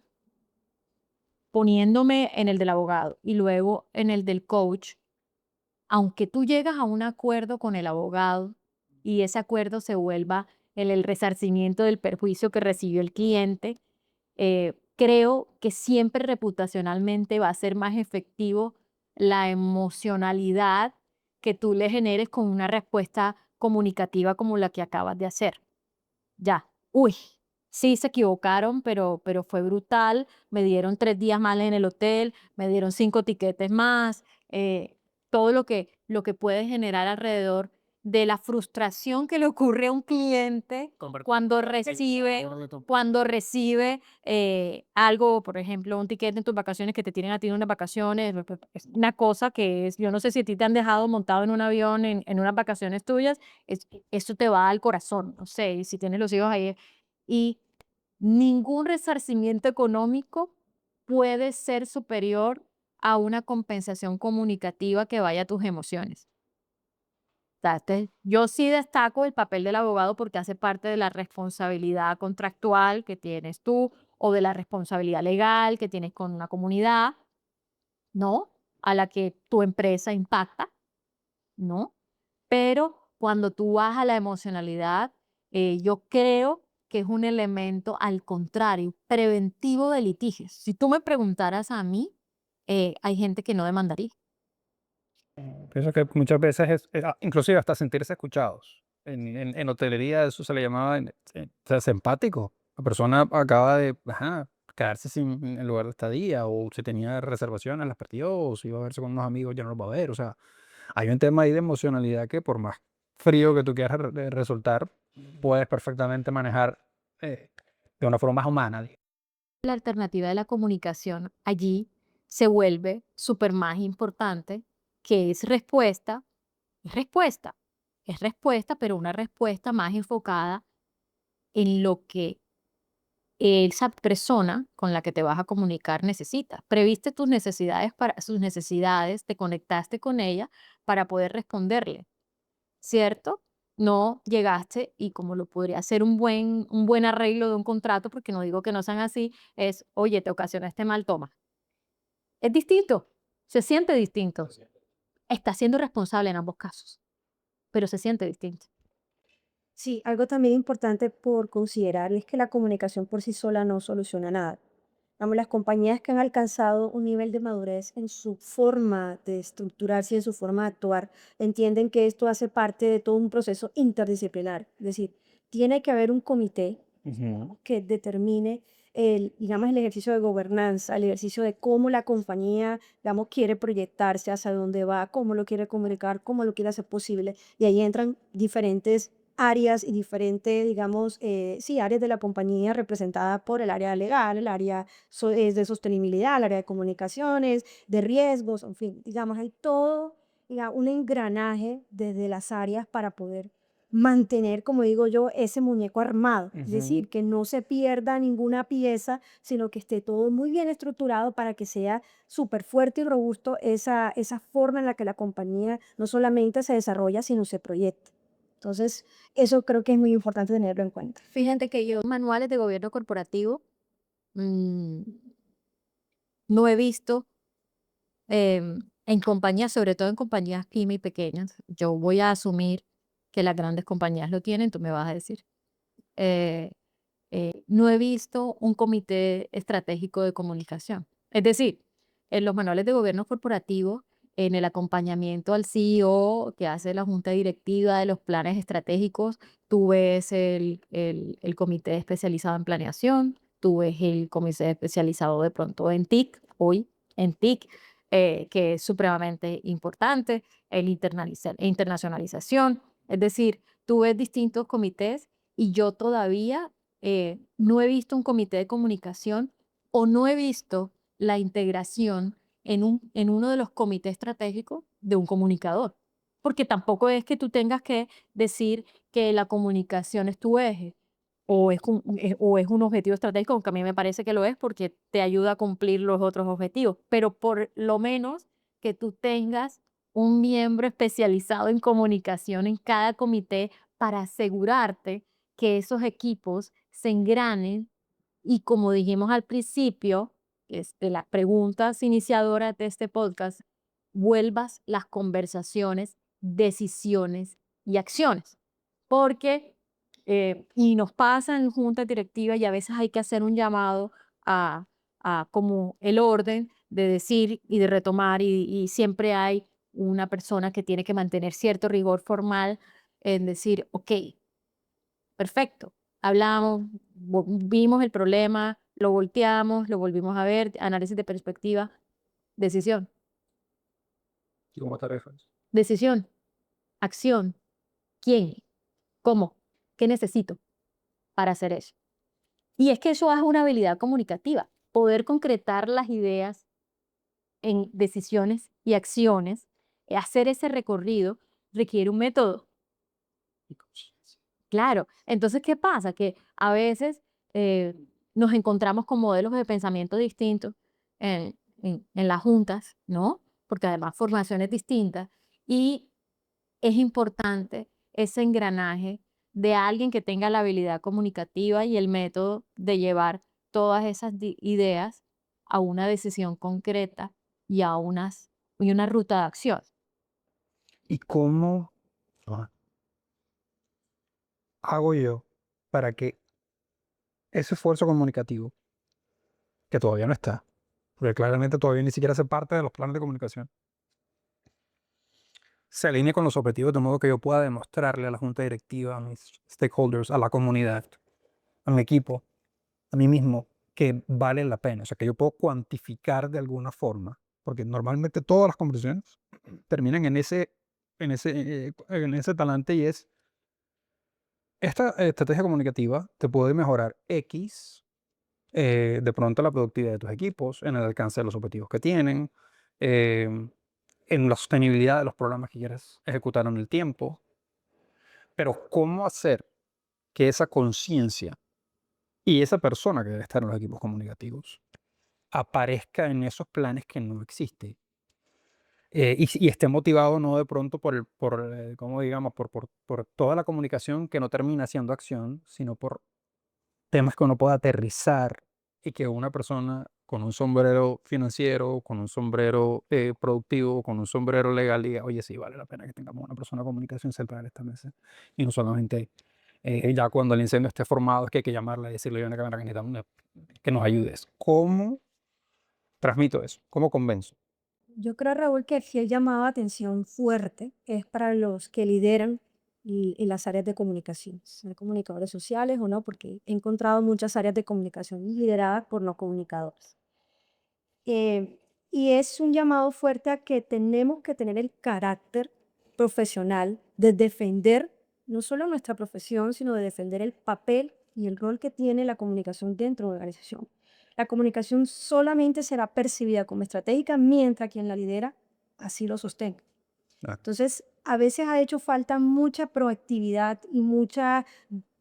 poniéndome en el del abogado y luego en el del coach, aunque tú llegas a un acuerdo con el abogado y ese acuerdo se vuelva el resarcimiento del perjuicio que recibió el cliente, creo que siempre reputacionalmente va a ser más efectivo la emocionalidad que tú le generes con una respuesta comunicativa como la que acabas de hacer. Ya, uy, sí se equivocaron, pero fue brutal. Me dieron 3 días más en el hotel, me dieron 5 tiquetes más, todo lo que puede generar alrededor de la frustración que le ocurre a un cliente cuando recibe algo, por ejemplo, un tiquete en tus vacaciones que te tienen a ti en unas vacaciones. Es una cosa que es, yo no sé si a ti te han dejado montado en un avión en unas vacaciones tuyas, eso te va al corazón, no sé, y si tienes los hijos ahí. Y ningún resarcimiento económico puede ser superior a una compensación comunicativa que vaya a tus emociones. O sea, yo sí destaco el papel del abogado porque hace parte de la responsabilidad contractual que tienes tú o de la responsabilidad legal que tienes con una comunidad, ¿no? A la que tu empresa impacta, ¿no? Pero cuando tú vas a la emocionalidad, yo creo que es un elemento, al contrario, preventivo de litigios. Si tú me preguntaras a mí, hay gente que no demandaría.
Pienso que muchas veces inclusive hasta sentirse escuchados. En hotelería eso se le llamaba ser empático. La persona acaba de quedarse sin el lugar de estadía, o si tenía reservaciones las perdió, o si iba a verse con unos amigos ya no los va a ver. O sea, hay un tema ahí de emocionalidad que por más frío que tú quieras resultar, puedes perfectamente manejar de una forma más humana.
La alternativa de la comunicación allí se vuelve súper más importante, que es respuesta, es respuesta, pero una respuesta más enfocada en lo que esa persona con la que te vas a comunicar necesita. Previste tus necesidades para sus necesidades, te conectaste con ella para poder responderle, ¿cierto? No llegaste y como lo podría hacer un buen arreglo de un contrato, porque no digo que no sean así, es, oye, te ocasioné este mal, toma. Es distinto, se siente distinto. Está siendo responsable en ambos casos, pero se siente distinto.
Sí, algo también importante por considerar es que la comunicación por sí sola no soluciona nada. Vamos, las compañías que han alcanzado un nivel de madurez en su forma de estructurarse y en su forma de actuar, entienden que esto hace parte de todo un proceso interdisciplinar. Es decir, tiene que haber un comité
Ujú.
que determine digamos, el ejercicio de gobernanza, el ejercicio de cómo la compañía, digamos, quiere proyectarse, hacia dónde va, cómo lo quiere comunicar, cómo lo quiere hacer posible. Y ahí entran diferentes áreas y diferentes, digamos, sí, áreas de la compañía representadas por el área legal, el área de sostenibilidad, el área de comunicaciones, de riesgos, en fin, digamos, hay todo, digamos, un engranaje desde las áreas para poder mantener, como digo yo, ese muñeco armado. Es
Ujú.
decir, que no se pierda ninguna pieza, sino que esté todo muy bien estructurado para que sea súper fuerte y robusto esa forma en la que la compañía no solamente se desarrolla, sino se proyecta. Entonces, eso creo que es muy importante tenerlo en cuenta.
Fíjate que yo manuales de gobierno corporativo mm, no he visto en compañías, sobre todo en compañías pyme y pequeñas. Yo voy a asumir que las grandes compañías lo tienen, tú me vas a decir. eh, no he visto un comité estratégico de comunicación. Es decir, en los manuales de gobierno corporativo, en el acompañamiento al CEO que hace la junta directiva de los planes estratégicos, tú ves el comité especializado en planeación, tú ves el comité especializado de pronto en TIC, hoy en TIC, que es supremamente importante, internacionalización. Es decir, tú ves distintos comités y yo todavía no he visto un comité de comunicación o no he visto la integración en uno de los comités estratégicos de un comunicador. Porque tampoco es que tú tengas que decir que la comunicación es tu eje o es un objetivo estratégico, aunque a mí me parece que lo es porque te ayuda a cumplir los otros objetivos, pero por lo menos que tú tengas un miembro especializado en comunicación en cada comité para asegurarte que esos equipos se engranen y como dijimos al principio, de las preguntas iniciadoras de este podcast, vuelvas las conversaciones, decisiones y acciones. Porque, y nos pasa en juntas directivas y a veces hay que hacer un llamado a, a como el orden de decir y de retomar y siempre hay una persona que tiene que mantener cierto rigor formal en decir, ok, perfecto. Hablamos, vimos el problema, lo volteamos, lo volvimos a ver, análisis de perspectiva, decisión,
¿Y cómo tarefas?
decisión, acción, quién, cómo, qué necesito para hacer eso. Y es que eso es una habilidad comunicativa, poder concretar las ideas en decisiones y acciones, hacer ese recorrido requiere un método.
Y conciencia.
Claro, entonces, ¿qué pasa? Que a veces eh, nos encontramos con modelos de pensamiento distintos en las juntas, ¿no? Porque además formaciones distintas y es importante ese engranaje de alguien que tenga la habilidad comunicativa y el método de llevar todas esas ideas a una decisión concreta y a y una ruta de acción.
¿Y cómo hago yo para que ese esfuerzo comunicativo, que todavía no está, porque claramente todavía ni siquiera hace parte de los planes de comunicación, se alinee con los objetivos de modo que yo pueda demostrarle a la junta directiva, a mis stakeholders, a la comunidad, a mi equipo, a mí mismo, que vale la pena? O sea, que yo puedo cuantificar de alguna forma, porque normalmente todas las conversaciones terminan en ese talante y es, esta estrategia comunicativa te puede mejorar X, de pronto la productividad de tus equipos, en el alcance de los objetivos que tienen, eh, en la sostenibilidad de los programas que quieres ejecutar en el tiempo. Pero ¿cómo hacer que esa conciencia y esa persona que debe estar en los equipos comunicativos aparezca en esos planes que no existe? Y esté motivado no de pronto ¿cómo digamos? Por toda la comunicación que no termina siendo acción, sino por temas que uno pueda aterrizar y que una persona con un sombrero financiero, con un sombrero productivo, con un sombrero legal diga, oye, sí, vale la pena que tengamos una persona de comunicación central en esta mesa y no solamente Ya cuando el incendio esté formado es que hay que llamarla y decirle, "Ven acá, ven acá, necesitamos que nos ayudes". ¿Cómo transmito eso? ¿Cómo convenzo?
Yo creo, Raúl, que aquí el llamado de atención fuerte es para los que lideran en las áreas de comunicación, sean comunicadores sociales o no, porque he encontrado muchas áreas de comunicación lideradas por no comunicadores. Eh, y es un llamado fuerte a que tenemos que tener el carácter profesional de defender no solo nuestra profesión, sino de defender el papel y el rol que tiene la comunicación dentro de la organización. La comunicación solamente será percibida como estratégica mientras quien la lidera así lo sostenga.
Ah,
Entonces, a veces ha hecho falta mucha proactividad y mucha,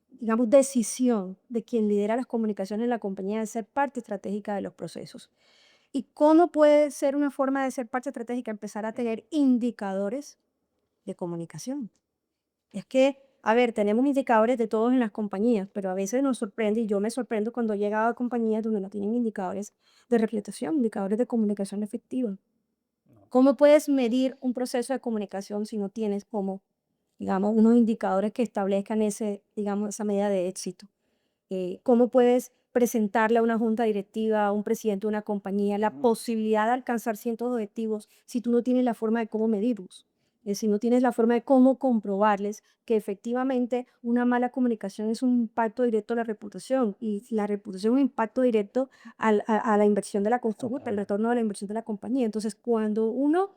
digamos, decisión de quien lidera las comunicaciones en la compañía de ser parte estratégica de los procesos. ¿Y cómo puede ser una forma de ser parte estratégica? Empezar a tener indicadores de comunicación. Es que, a ver, tenemos indicadores de todos en las compañías, pero a veces nos sorprende, y yo me sorprendo cuando he llegado a compañías donde no tienen indicadores de reputación, indicadores de comunicación efectiva. ¿Cómo puedes medir un proceso de comunicación si no tienes como, digamos, unos indicadores que establezcan ese, digamos, esa medida de éxito? ¿Cómo puedes presentarle a una junta directiva, a un presidente de una compañía, la posibilidad de alcanzar ciertos objetivos si tú no tienes la forma de cómo medirlos? Si no tienes la forma de cómo comprobarles que efectivamente una mala comunicación es un impacto directo a la reputación y la reputación es un impacto directo a la inversión de la constructora, el retorno de la inversión de la compañía. Entonces, cuando uno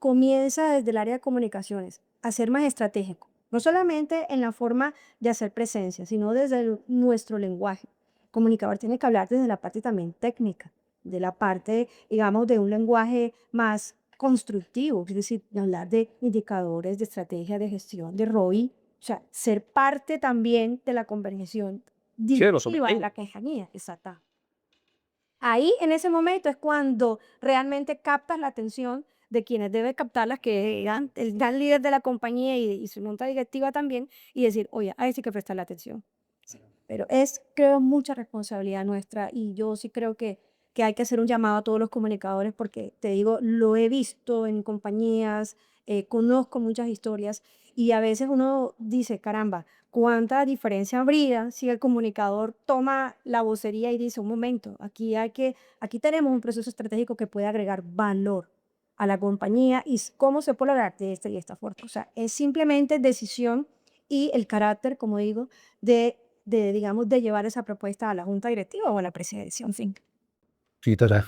comienza desde el área de comunicaciones a ser más estratégico, no solamente en la forma de hacer presencia, sino desde nuestro lenguaje. El comunicador tiene que hablar desde la parte también técnica, de la parte, digamos, de un lenguaje más constructivo, es decir, de hablar de indicadores, de estrategia de gestión, de ROI, o sea, ser parte también de la conversación
sí, de los
directiva de
objetivos.
la compañía, exacta. Ahí, en ese momento, es cuando realmente captas la atención de quienes deben captarlas, que eran el gran líder de la compañía y su junta directiva también, y decir, oye, ahí sí que prestarle atención. Pero es, creo, mucha responsabilidad nuestra y yo sí creo que hay que hacer un llamado a todos los comunicadores porque, te digo, lo he visto en compañías, conozco muchas historias y a veces uno dice, caramba, ¿cuánta diferencia habría si el comunicador toma la vocería y dice, un momento, aquí tenemos un proceso estratégico que puede agregar valor a la compañía y cómo se puede lograr de esta y esta forma? O sea, es simplemente decisión y el carácter, como digo, digamos, de llevar esa propuesta a la junta directiva o a la presidencia, en fin.
Sí, total.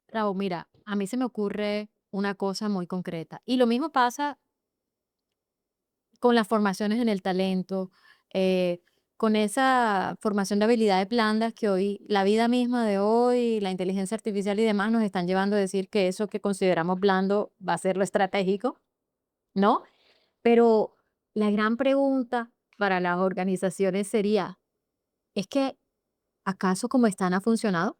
Raúl, mira, a mí se me ocurre una cosa muy concreta. Y lo mismo pasa con las formaciones en el talento, eh, con esa formación de habilidades blandas que hoy, la vida misma de hoy, la inteligencia artificial y demás nos están llevando a decir que eso que consideramos blando va a ser lo estratégico, ¿no? Pero la gran pregunta para las organizaciones sería, ¿es que acaso como están ha funcionado?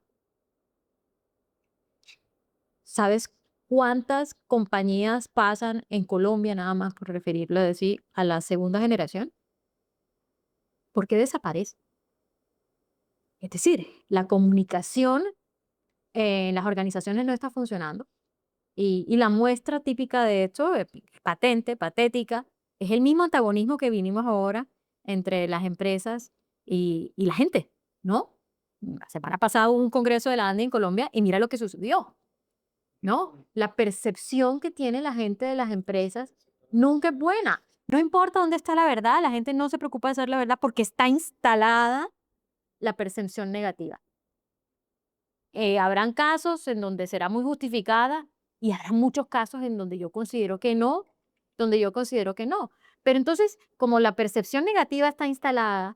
¿Sabes cuántas compañías pasan en Colombia, nada más por referirlo así, a la segunda generación? ¿Por qué desaparece? Es decir, la comunicación en las organizaciones no está funcionando. Y la muestra típica de esto, patente, patética, es el mismo antagonismo que vinimos ahora entre las empresas y la gente, ¿no? La semana pasada hubo un congreso de la ANDI en Colombia y mira lo que sucedió, ¿no? La percepción que tiene la gente de las empresas nunca es buena. No importa dónde está la verdad, la gente no se preocupa de hacer la verdad porque está instalada la percepción negativa. Habrán casos en donde será muy justificada y habrá muchos casos en donde yo considero que no, donde yo considero que no. Pero entonces, como la percepción negativa está instalada,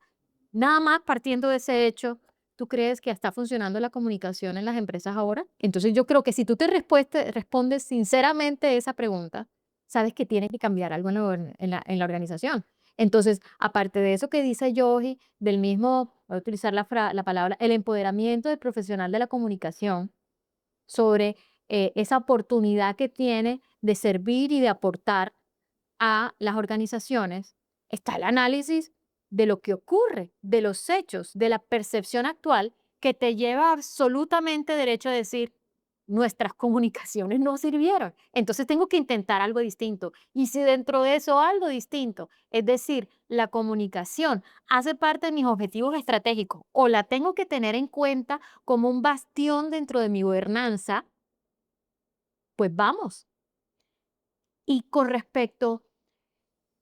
nada más partiendo de ese hecho, ¿tú crees que está funcionando la comunicación en las empresas ahora? Entonces yo creo que si tú te respondes sinceramente esa pregunta, sabes que tiene que cambiar algo en la organización. Entonces, aparte de eso que dice Yogi, del mismo, voy a utilizar la palabra, el empoderamiento del profesional de la comunicación sobre esa oportunidad que tiene de servir y de aportar a las organizaciones, está el análisis de lo que ocurre, de los hechos, de la percepción actual que te lleva absolutamente derecho a decir, nuestras comunicaciones no sirvieron. Entonces tengo que intentar algo distinto. Y si dentro de eso algo distinto, es decir, la comunicación hace parte de mis objetivos estratégicos o la tengo que tener en cuenta como un bastión dentro de mi gobernanza, pues vamos. Y con respecto,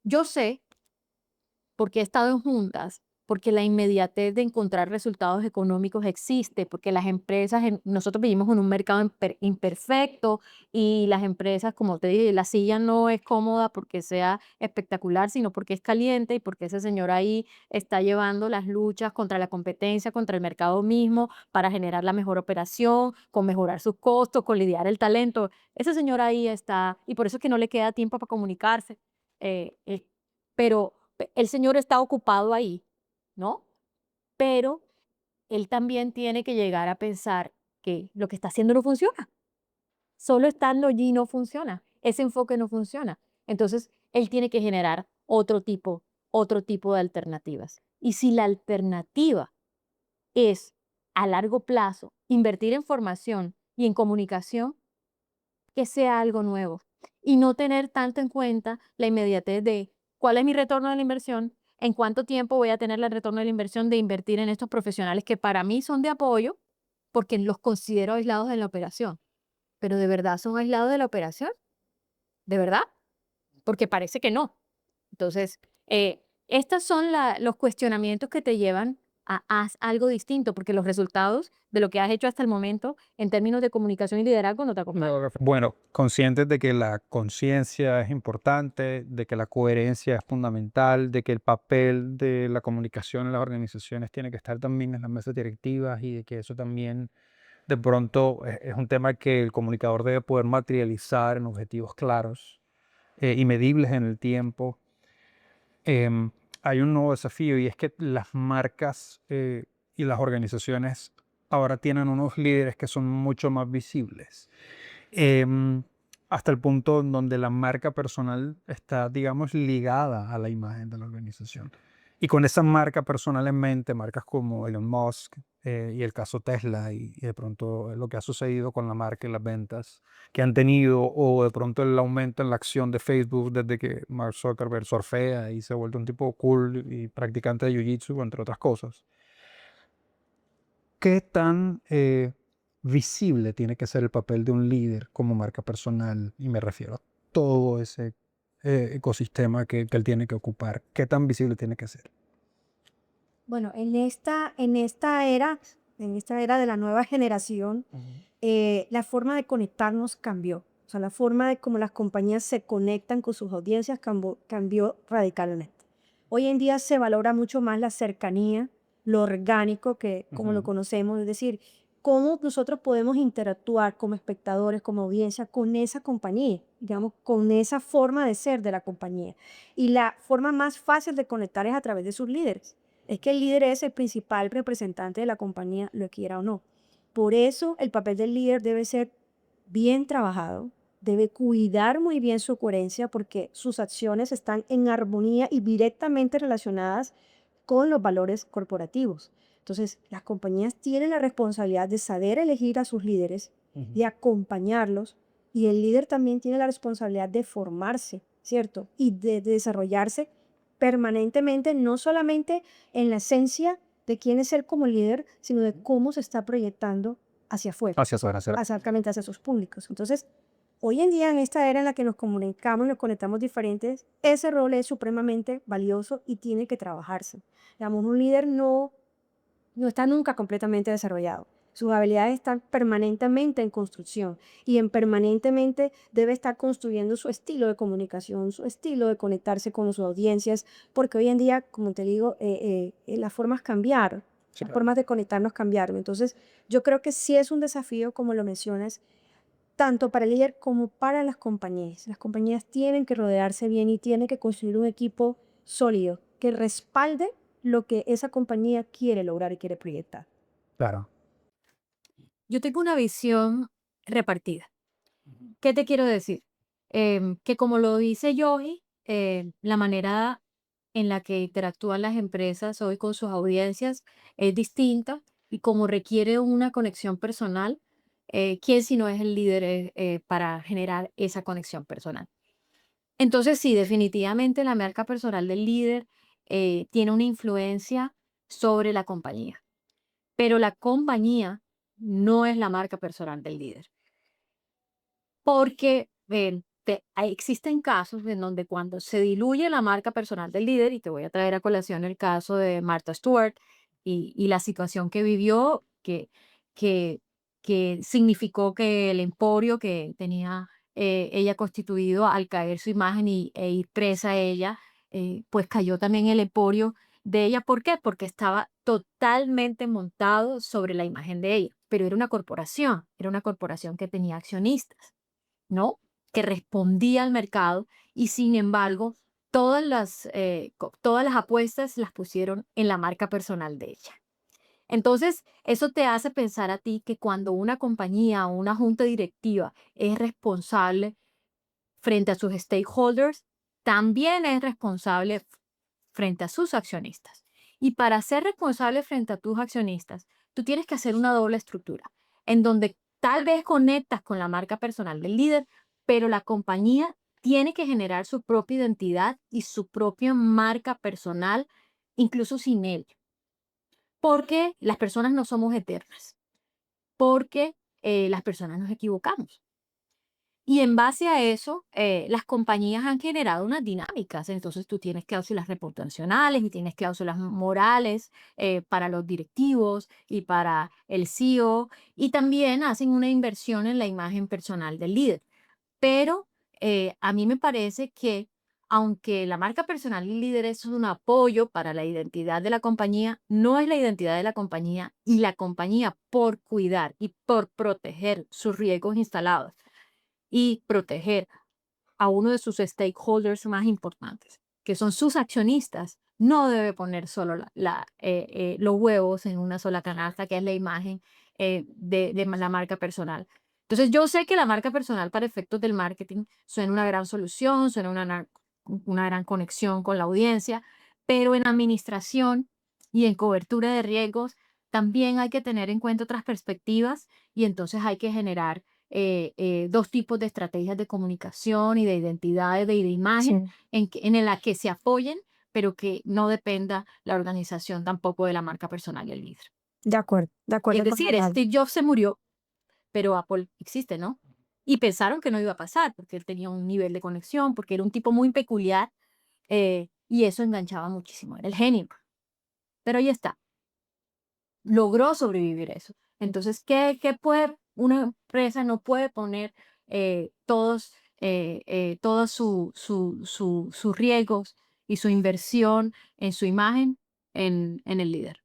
yo sé, porque he estado en juntas, porque la inmediatez de encontrar resultados económicos existe, porque las empresas, nosotros vivimos en un mercado imperfecto y las empresas, como te dije, la silla no es cómoda porque sea espectacular, sino porque es caliente y porque ese señor ahí está llevando las luchas contra la competencia, contra el mercado mismo, para generar la mejor operación, con mejorar sus costos, con lidiar el talento. Ese señor ahí está, y por eso es que no le queda tiempo para comunicarse. eh, eh, pero el señor está ocupado ahí, ¿no? Pero él también tiene que llegar a pensar que lo que está haciendo no funciona. Solo estando allí no funciona. Ese enfoque no funciona. Entonces, él tiene que generar otro tipo de alternativas. Y si la alternativa es a largo plazo invertir en formación y en comunicación, que sea algo nuevo y no tener tanto en cuenta la inmediatez de cuál es mi retorno de la inversión, en cuánto tiempo voy a tener el retorno de la inversión de invertir en estos profesionales que para mí son de apoyo porque los considero aislados de la operación. Pero ¿de verdad son aislados de la operación? ¿De verdad? Porque parece que no. Entonces, estos son los cuestionamientos que te llevan a haz algo distinto, porque los resultados de lo que has hecho hasta el momento en términos de comunicación y liderazgo no te acompañan.
Bueno, conscientes de que la conciencia es importante, de que la coherencia es fundamental, de que el papel de la comunicación en las organizaciones tiene que estar también en las mesas directivas y de que eso también de pronto es un tema que el comunicador debe poder materializar en objetivos claros y medibles en el tiempo. Em, Hay un nuevo desafío y es que las marcas y las organizaciones ahora tienen unos líderes que son mucho más visibles. Em, Hasta el punto en donde la marca personal está, digamos, ligada a la imagen de la organización. Y con esa marca personal en mente, marcas como Elon Musk y el caso Tesla y de pronto lo que ha sucedido con la marca y las ventas que han tenido o de pronto el aumento en la acción de Facebook desde que Mark Zuckerberg surfea y se ha vuelto un tipo cool y practicante de Jiu-Jitsu, entre otras cosas. ¿Qué tan visible tiene que ser el papel de un líder como marca personal? Y me refiero a todo ese ecosistema que él tiene que ocupar. ¿Qué tan visible tiene que ser?
Bueno, en esta era de la nueva generación, la forma de conectarnos cambió. O sea, la forma de cómo las compañías se conectan con sus audiencias cambió radicalmente. Hoy en día se valora mucho más la cercanía, lo orgánico que como lo
Ujú.
conocemos, es decir, cómo nosotros podemos interactuar como espectadores, como audiencia, con esa compañía, digamos, con esa forma de ser de la compañía. Y la forma más fácil de conectar es a través de sus líderes. Es que el líder es el principal representante de la compañía, lo quiera o no. Por eso el papel del líder debe ser bien trabajado, debe cuidar muy bien su coherencia porque sus acciones están en armonía y directamente relacionadas con los valores corporativos. Entonces, las compañías tienen la responsabilidad de saber elegir a sus líderes, de acompañarlos, y el líder también tiene la responsabilidad de formarse, ¿cierto? Y de desarrollarse permanentemente, no solamente en la esencia de quién es él como líder, sino de cómo se está proyectando hacia afuera,
Hacia su hacer.
exactamente hacia sus públicos. Entonces, hoy en día, en esta era en la que nos comunicamos, nos conectamos diferentes, ese rol es supremamente valioso y tiene que trabajarse. Digamos, un líder no está nunca completamente desarrollado. Sus habilidades están permanentemente en construcción y en permanentemente debe estar construyendo su estilo de comunicación, su estilo de conectarse con sus audiencias, porque hoy en día, como te digo, las formas cambiaron,
Sí,
las
claro.
formas de conectarnos cambiaron. Entonces, yo creo que sí es un desafío, como lo mencionas, tanto para el líder como para las compañías. Las compañías tienen que rodearse bien y tienen que construir un equipo sólido que respalde lo que esa compañía quiere lograr y quiere proyectar.
Claro.
Yo tengo una visión repartida. ¿Qué te quiero decir? Que como lo dice Yogi, la manera en la que interactúan las empresas hoy con sus audiencias es distinta y como requiere una conexión personal, ¿quién si no es el líder para generar esa conexión personal? Entonces, sí, definitivamente la marca personal del líder tiene una influencia sobre la compañía, pero la compañía no es la marca personal del líder. Porque existen casos en donde cuando se diluye la marca personal del líder, y te voy a traer a colación el caso de Martha Stewart y la situación que vivió, que, que significó que el emporio que tenía ella constituido al caer su imagen e ir presa ella, pues cayó también el emporio de ella. ¿Por qué? Porque estaba totalmente montado sobre la imagen de ella, pero era una corporación que tenía accionistas, ¿no? Que respondía al mercado y sin embargo, todas las apuestas las pusieron en la marca personal de ella. Entonces, eso te hace pensar a ti que cuando una compañía o una junta directiva es responsable frente a sus stakeholders, también es responsable frente a sus accionistas. Y para ser responsable frente a tus accionistas, tú tienes que hacer una doble estructura, en donde tal vez conectas con la marca personal del líder, pero la compañía tiene que generar su propia identidad y su propia marca personal, incluso sin él, porque las personas no somos eternas, porque las personas nos equivocamos. Y en base a eso, las compañías han generado unas dinámicas. Entonces tú tienes cláusulas reputacionales y tienes cláusulas morales para los directivos y para el CEO. Y también hacen una inversión en la imagen personal del líder. Pero a mí me parece que aunque la marca personal del líder es un apoyo para la identidad de la compañía, no es la identidad de la compañía, y la compañía, por cuidar y por proteger sus riesgos instalados y proteger a uno de sus stakeholders más importantes, que son sus accionistas, no debe poner solo los huevos en una sola canasta, que es la imagen de la marca personal. Entonces, yo sé que la marca personal para efectos del marketing suena una gran solución, suena una gran conexión con la audiencia, pero en administración y en cobertura de riesgos también hay que tener en cuenta otras perspectivas, y entonces hay que generar dos tipos de estrategias de comunicación y de identidades de imagen
Sí,
en la que se apoyen, pero que no dependa la organización tampoco de la marca personal del líder.
de
Es
acuerdo con la
decir,
anal-
Steve Jobs se murió, pero Apple existe, ¿no? Y pensaron que no iba a pasar porque él tenía un nivel de conexión, porque era un tipo muy peculiar, y eso enganchaba muchísimo, era el genio. Pero ahí está, logró sobrevivir eso. Entonces, ¿qué puede una empresa? No puede poner todos sus riesgos y su inversión en su imagen en el líder.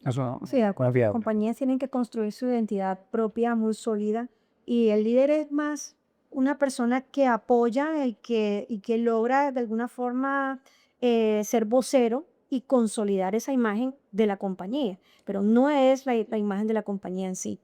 Eso no,
Sí, de
no
acuerdo.
es viable.
Compañías tienen que construir su identidad propia muy sólida y el líder es más una persona que apoya y que logra de alguna forma ser vocero y consolidar esa imagen de la compañía, pero no es la imagen de la compañía en sí.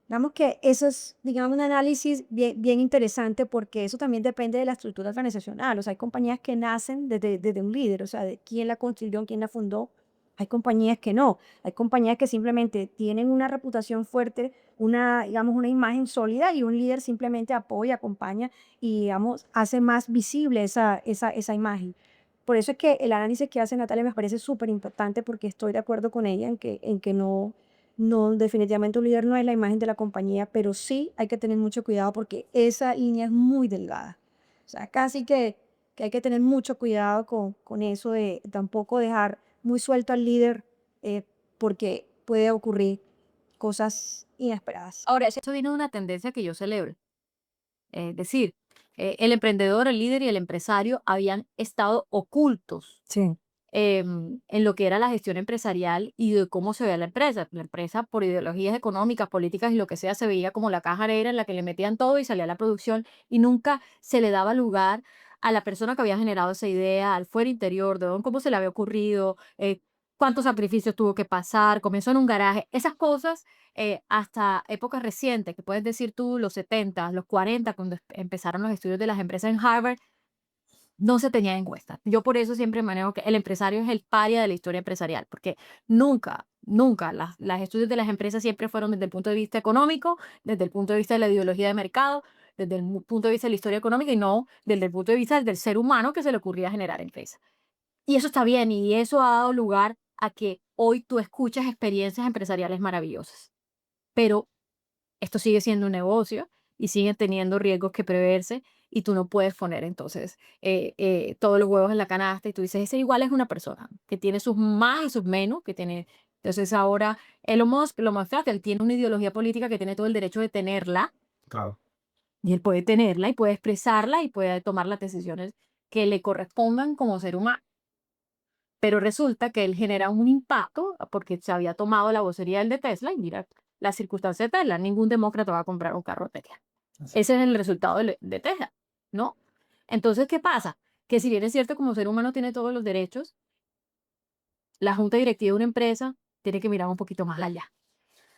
Digamos que eso es, digamos, un análisis bien interesante porque eso también depende de la estructura organizacional. O sea, hay compañías que nacen desde un líder, o sea, de quién la construyó, quién la fundó. Hay compañías que no. Hay compañías que simplemente tienen una reputación fuerte, digamos, una imagen sólida y un líder simplemente apoya, acompaña y, digamos, hace más visible esa imagen. Por eso es que el análisis que hace Natalia me parece súper importante porque estoy de acuerdo con ella en que no, definitivamente un líder no es la imagen de la compañía, pero sí hay que tener mucho cuidado porque esa línea es muy delgada. O sea, casi que hay que tener mucho cuidado con eso de tampoco dejar muy suelto al líder eh, porque puede ocurrir cosas inesperadas.
Ahora, eso viene de una tendencia que yo celebro. Es decir, el emprendedor, el líder y el empresario habían estado ocultos
Sí.
en lo que era la gestión empresarial y de cómo se veía la empresa. La empresa, por ideologías económicas, políticas y lo que sea, se veía como la caja negra en la que le metían todo y salía la producción, y nunca se le daba lugar a la persona que había generado esa idea, al fuero interior, de cómo se le había ocurrido, cuántos sacrificios tuvo que pasar, comenzó en un garaje, esas cosas hasta épocas recientes, que puedes decir tú los 70, los 40, cuando empezaron los estudios de las empresas en Harvard, no se tenía en cuenta. Yo por eso siempre manejo que el empresario es el paria de la historia empresarial, porque nunca Nunca. Las estudios de las empresas siempre fueron desde el punto de vista económico, desde el punto de vista de la ideología de mercado, desde el punto de vista de la historia económica y no desde el punto de vista del ser humano que se le ocurría generar empresas. Y eso está bien y eso ha dado lugar a que hoy tú escuchas experiencias empresariales maravillosas. Pero esto sigue siendo un negocio y sigue teniendo riesgos que preverse y tú no puedes poner entonces todos los huevos en la canasta y tú dices, ese igual es una persona que tiene sus más y sus menos, que tiene... Entonces ahora Elon Musk, lo más fácil, él tiene una ideología política que tiene todo el derecho de tenerla
Claro.
y él puede tenerla y puede expresarla y puede tomar las decisiones que le correspondan como ser humano. Pero resulta que él genera un impacto porque se había tomado la vocería del de Tesla y mira la circunstancia de Tesla, ningún demócrata va a comprar un carro de Tesla.
Así.
Ese es el resultado de Tesla, ¿no? Entonces, ¿qué pasa? Que si bien es cierto como ser humano tiene todos los derechos, la junta directiva de una empresa tiene que mirar un poquito más allá.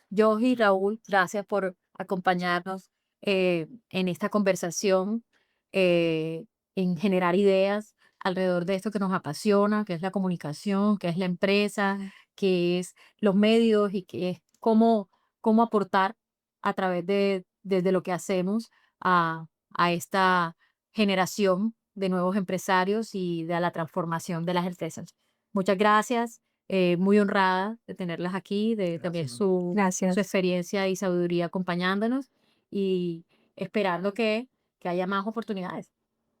Yo y Raúl, gracias por acompañarnos en esta conversación, en generar ideas alrededor de esto que nos apasiona, que es la comunicación, que es la empresa, que es los medios y que es cómo aportar a través de lo que hacemos a esta generación de nuevos empresarios y de la transformación de las empresas. Muchas gracias. Muy honrada de tenerlas aquí, de también
Gracias.
su
Gracias.
experiencia y sabiduría acompañándonos y esperando que haya más oportunidades.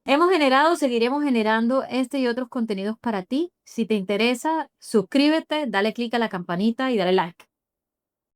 Hemos generado, seguiremos generando este y otros contenidos para ti. Si te interesa, suscríbete, dale clic a la campanita y dale like.